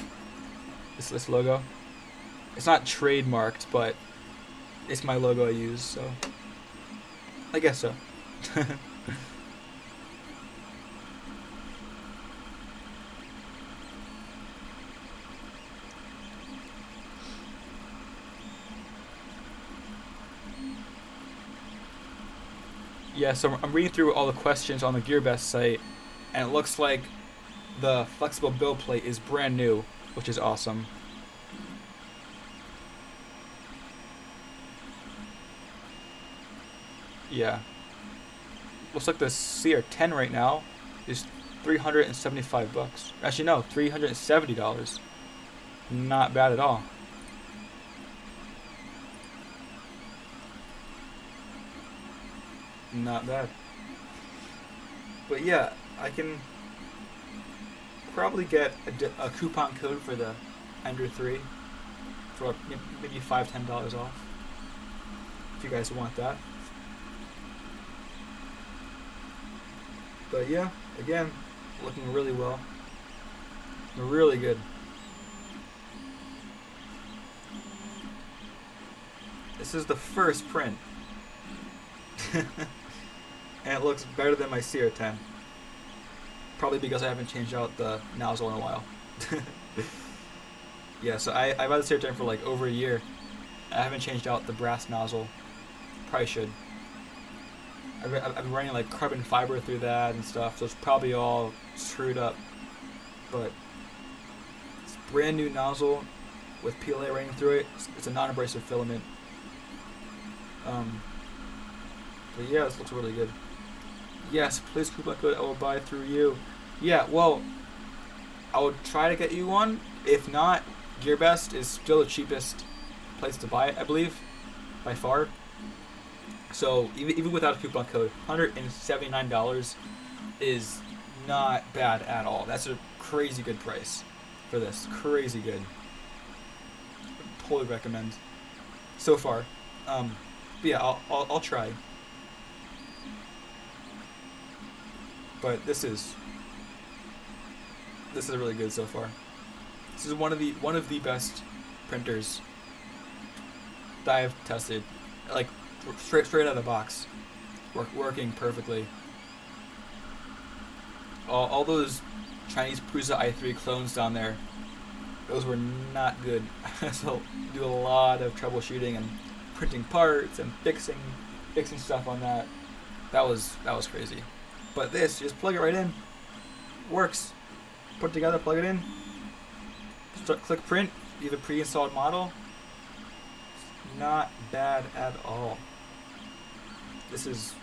This logo. It's not trademarked, but it's my logo I use, so I guess so. Yeah, so I'm reading through all the questions on the GearBest site, and it looks like the flexible build plate is brand new, which is awesome. Yeah. Looks like the CR10 right now is $375. Actually, no, $370. Not bad at all. Not bad. But yeah, I can probably get a coupon code for the Ender 3 for maybe $5–10 off if you guys want that. But yeah, again, looking really well. Really good. This is the first print. And it looks better than my CR10. Probably because I haven't changed out the nozzle in a while. Yeah, so I've had this air for like over a year. I haven't changed out the brass nozzle. Probably should. I've been running like carbon fiber through that and stuff, so it's probably all screwed up. But it's a brand new nozzle with PLA running through it. It's a non-abrasive filament. But yeah, this looks really good. Yes, please coupon code I will buy through you. Yeah, well, I would try to get you one. If not, GearBest is still the cheapest place to buy it, I believe, by far. So even without a coupon code, $179 is not bad at all. That's a crazy good price for this. Crazy good. Totally recommend. So far, but yeah, I'll try. But this is really good so far. This is one of the best printers that I've tested. Like straight out of the box, working perfectly. All those Chinese Prusa i3 clones down there, those were not good. So do a lot of troubleshooting and printing parts and fixing stuff on that. That was crazy. But this, just plug it right in. Works. Put it together, plug it in. Click print. You have a pre-installed model. Not bad at all. This is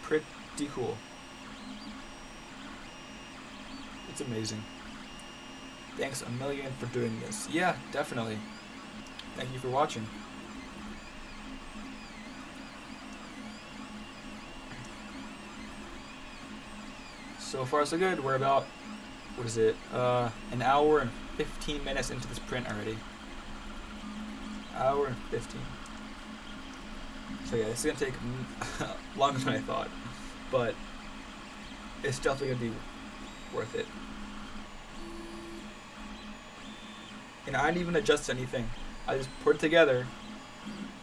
pretty cool. It's amazing. Thanks a million for doing this. Yeah, definitely. Thank you for watching. So far so good. We're about, what is it, an hour and 15 minutes into this print already. Hour and 15. So yeah, this is going to take longer than I thought. But it's definitely going to be worth it. And I didn't even adjust anything. I just put it together,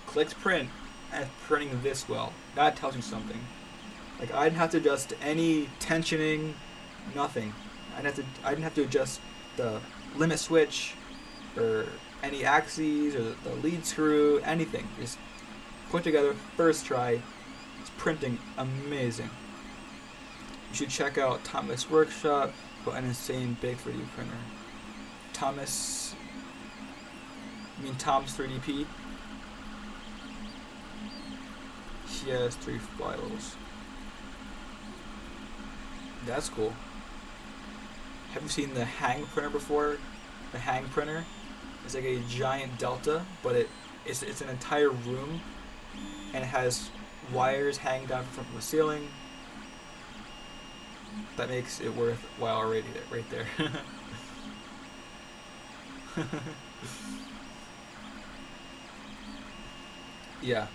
clicked print, and it's printing this well. That tells me something. Like, I didn't have to adjust any tensioning, nothing. I didn't have to adjust the limit switch or any axes or the lead screw, anything. Just put together, first try. It's printing amazing. You should check out Thomas Workshop for an insane big 3D printer. Thomas, you mean Tom's 3DP? He has 3 files. That's cool. Have you seen the hang printer before? The hang printer? It's like a giant delta, but it's an entire room, and it has wires hanging down from the ceiling. That makes it worthwhile already right there. Yeah.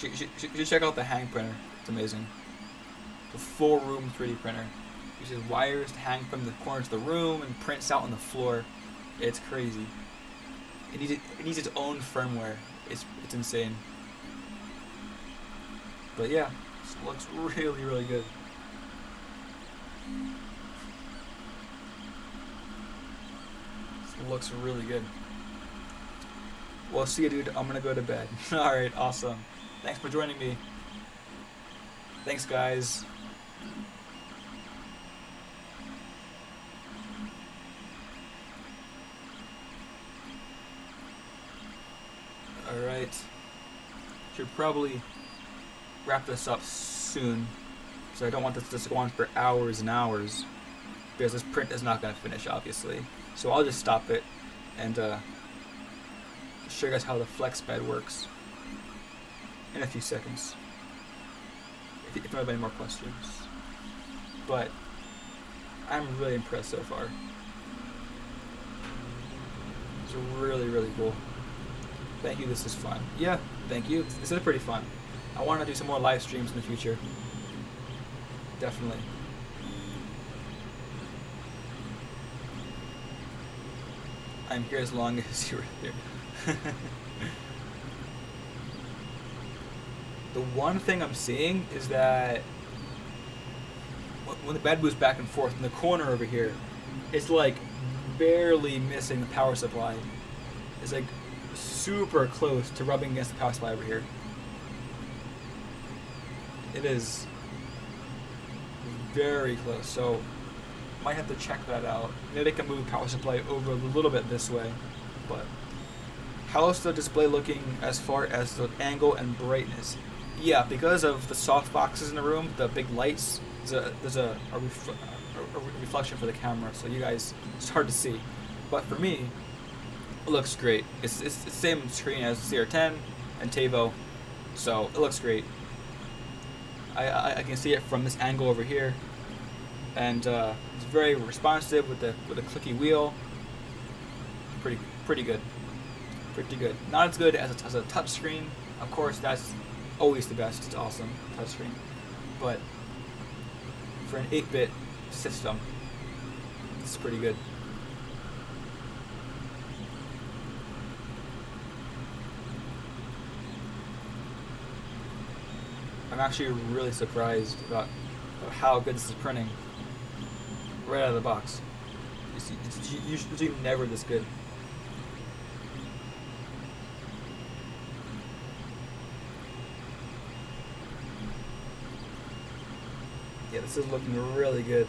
You should check out the hang printer. It's amazing. The full room 3D printer. Uses wires to hang from the corners of the room and prints out on the floor. It's crazy. It needs its own firmware. It's insane. But yeah, this looks really, really good. This looks really good. Well, see you, dude. I'm gonna go to bed. Alright, awesome. Thanks for joining me. Thanks, guys. Alright. Should probably wrap this up soon, so I don't want this to go on for hours and hours, because this print is not going to finish, obviously. So I'll just stop it and show you guys how the flex bed works in a few seconds, if you have any more questions. But I'm really impressed so far. It's really, really cool. Thank you, this is fun. Yeah, thank you. This is pretty fun. I want to do some more live streams in the future. Definitely. I'm here as long as you're here. The one thing I'm seeing is that when the bed moves back and forth in the corner over here, it's like barely missing the power supply. is like super close to rubbing against the power supply over here. It is very close, so might have to check that out. Maybe I can move the power supply over a little bit this way, but how's the display looking as far as the angle and brightness? Yeah, because of the soft boxes in the room, the big lights, there's a reflection for the camera, so you guys, it's hard to see. But for me, it looks great. It's the same screen as CR10 and TAVO, so it looks great. I can see it from this angle over here, and it's very responsive with the clicky wheel. Pretty good. Pretty good. Not as good as a touch screen. Of course, that's always the best. It's awesome, touchscreen. But for an 8-bit system, it's pretty good. I'm actually really surprised about how good this is printing right out of the box. It's usually never this good. Yeah, this is looking really good.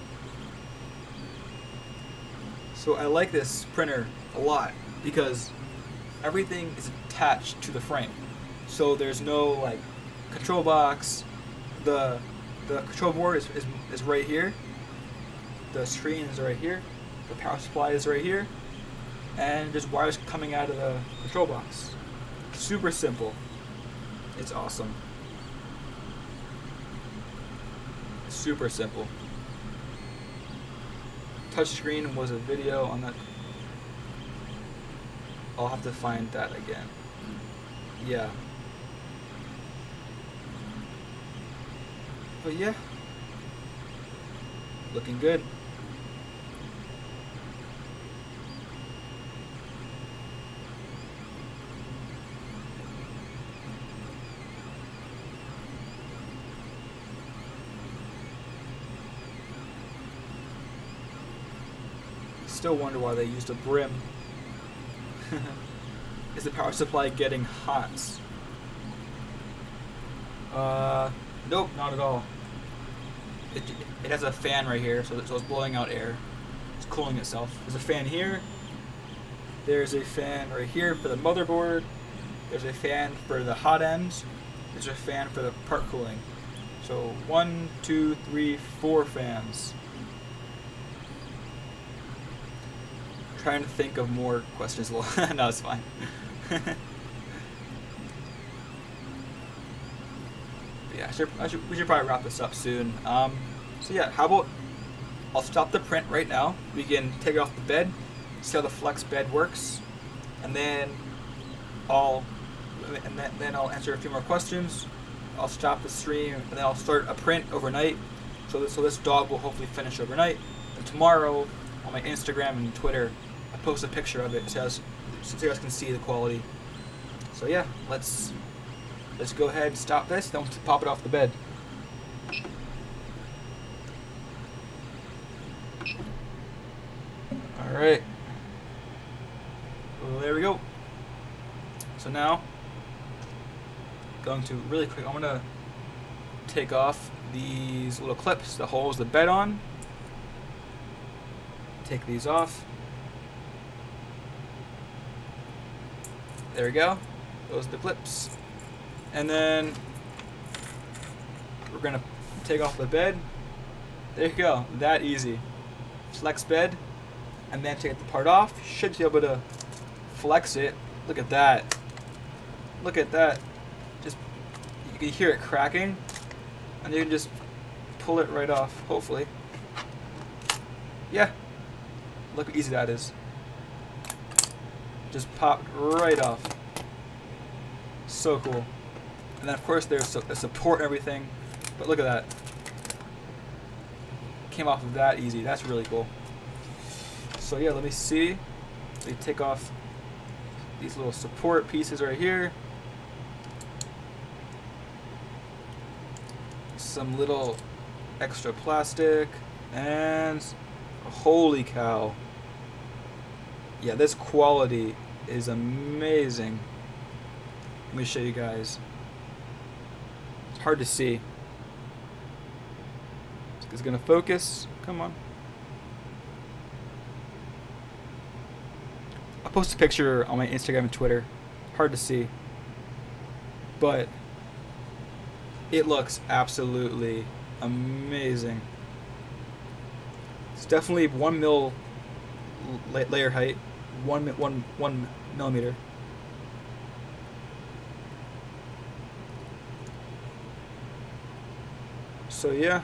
So I like this printer a lot because everything is attached to the frame. So there's no like control box. The control board is right here. The screen is right here. The power supply is right here. And there's wires coming out of the control box. Super simple. It's awesome. Super simple. Touchscreen was a video on that. I'll have to find that again. Yeah. But yeah, looking good. Still wonder why they used a Brim. Is the power supply getting hot? Nope, not at all. It has a fan right here, so it's blowing out air. It's cooling itself. There's a fan here. There's a fan right here for the motherboard. There's a fan for the hot ends. There's a fan for the part cooling. So 1, 2, 3, 4 fans. Trying to think of more questions. No, it's fine. Yeah, we should probably wrap this up soon. So yeah, how about I'll stop the print right now. We can take it off the bed, see how the flex bed works, and then I'll answer a few more questions. I'll stop the stream, and then I'll start a print overnight. So this dog will hopefully finish overnight. And tomorrow on my Instagram and Twitter, I post a picture of it so you guys can see the quality. So yeah, let's go ahead and stop this, then we'll pop it off the bed. Alright. Well, there we go. So now, going to really quick, I'm going to take off these little clips that holds the bed on. Take these off. There we go. Those are the clips. And then we're going to take off the bed. There you go. That easy. Flex bed. And then take the part off. Should be able to flex it. Look at that. Look at that. Just, you can hear it cracking. And you can just pull it right off, hopefully. Yeah. Look how easy that is. Just popped right off. So cool. And then of course there's a support and everything. But look at that. Came off of that easy. That's really cool. So yeah, let me see. We take off these little support pieces right here. Some little extra plastic. And holy cow. Yeah, this quality is amazing. Let me show you guys. It's hard to see. It's gonna focus. Come on. I'll post a picture on my Instagram and Twitter. Hard to see, but it looks absolutely amazing. It's definitely 1 mil layer height, 1 millimeter. So yeah,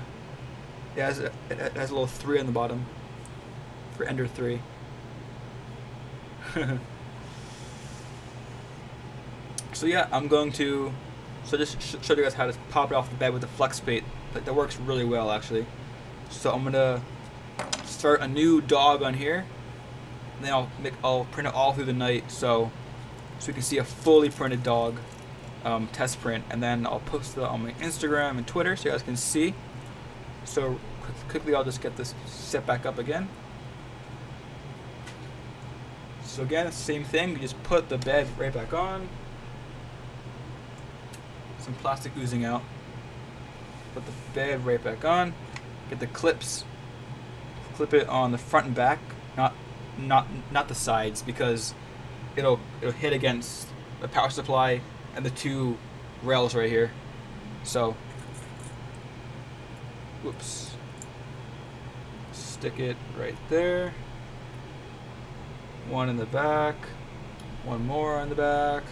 it has a little 3 on the bottom for Ender 3. So yeah, I'm going to just show you guys how to pop it off the bed with the flex plate. That works really well actually. So I'm gonna start a new dog on here, and then I'll print it all through the night so you can see a fully printed dog test print, and then I'll post it on my Instagram and Twitter so you guys can see. So quickly I'll just get this set back up again. So again, it's the same thing. You just put the bed right back on. Some plastic oozing out. Put the bed right back on. Get the clips. Clip it on the front and back, not the sides, because it'll hit against the power supply and the 2 rails right here. So, whoops. Stick it right there. 1 in the back, 1 more on the back,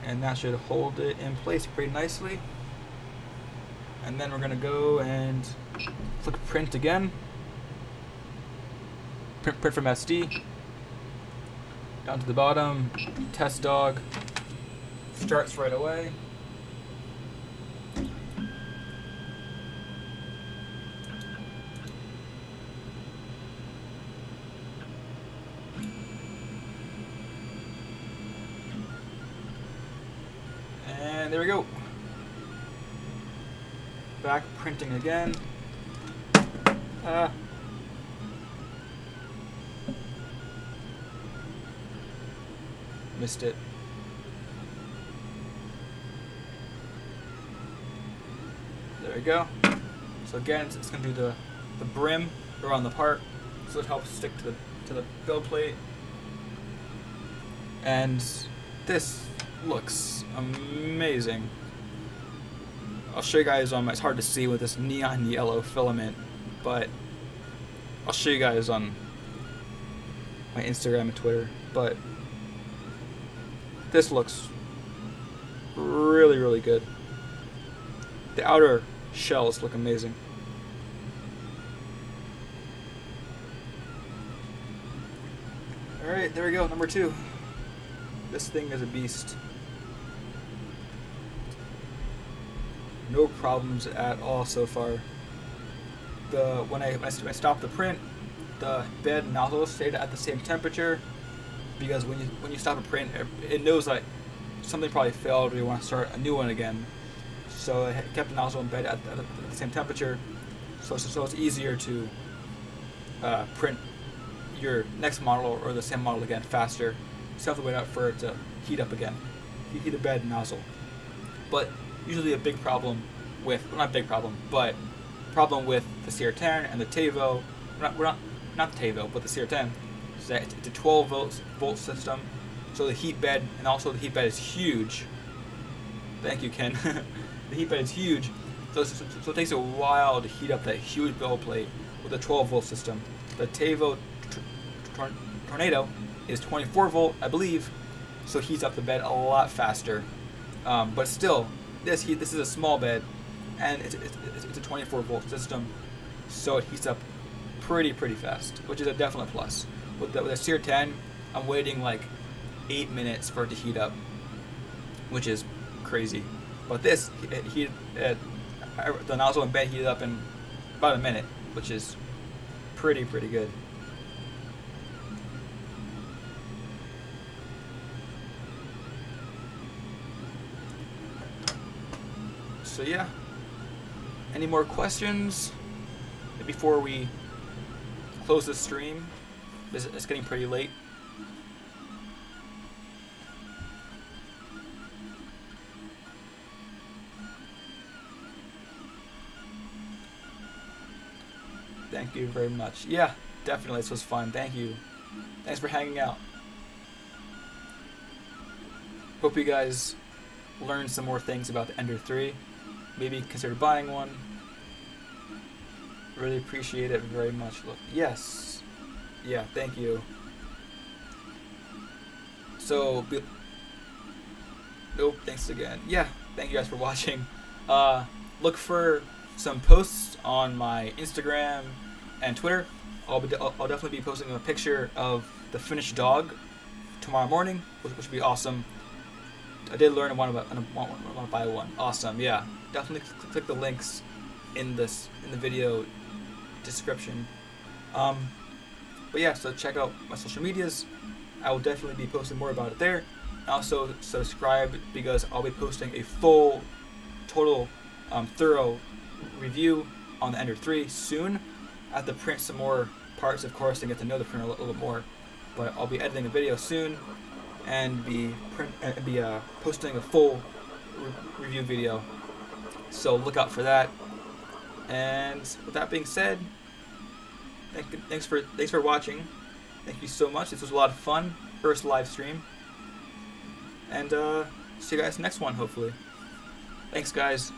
and that should hold it in place pretty nicely. And then we're gonna go and click print again. Print from SD. Down to the bottom. Test dog. Starts right away. And there we go. Back printing again. Missed it. There we go. So again, it's going to do the brim around the part, so it helps stick to the build plate. And this looks amazing. I'll show you guys on it's hard to see with this neon yellow filament, but I'll show you guys on my Instagram and Twitter. But this looks really, really good. The outer shells look amazing. Alright, there we go, number 2. This thing is a beast. No problems at all so far. When I stopped the print, the bed nozzle stayed at the same temperature, because when you stop a print, it knows that something probably failed or you want to start a new one again. So it kept the nozzle in bed at the same temperature, so it's easier to print your next model or the same model again faster. You still have to wait out for it to heat up again. Heat the bed nozzle. But usually a big problem with, well, not a big problem, but problem with the CR10 and the TAVO, not the TAVO, but the CR10, is that it's a 12 volt system, so the heat bed, and also the heat bed is huge. Thank you, Ken. The heat bed is huge, so it takes a while to heat up that huge build plate with a 12 volt system. The TAVO Tornado is 24 volt, I believe, so it heats up the bed a lot faster. But still, this is a small bed, and it's a 24 volt system, so it heats up pretty fast, which is a definite plus. With the CR10, I'm waiting like 8 minutes for it to heat up, which is crazy. But this, the nozzle and bed heated up in about a minute, which is pretty good. So yeah, any more questions before we close the stream? It's getting pretty late. Thank you very much. Yeah, definitely. This was fun. Thank you. Thanks for hanging out. Hope you guys learned some more things about the Ender 3. Maybe consider buying one. Really appreciate it very much. Look, yes. Yeah, thank you. So, nope, thanks again. Yeah, thank you guys for watching. Look for some posts on my Instagram and Twitter. I'll definitely be posting a picture of the finished dog tomorrow morning, which would be awesome. I did learn I want to buy one. Awesome, yeah. Definitely click the links in the video description. But yeah, so check out my social medias. I will definitely be posting more about it there. Also subscribe, because I'll be posting a full, total, thorough review on the Ender 3 soon. I have to print some more parts, of course, and get to know the printer a little more. But I'll be editing a video soon and be posting a full review video. So look out for that. And with that being said, thanks for watching. Thank you so much. This was a lot of fun. First live stream. And see you guys next one, hopefully. Thanks, guys.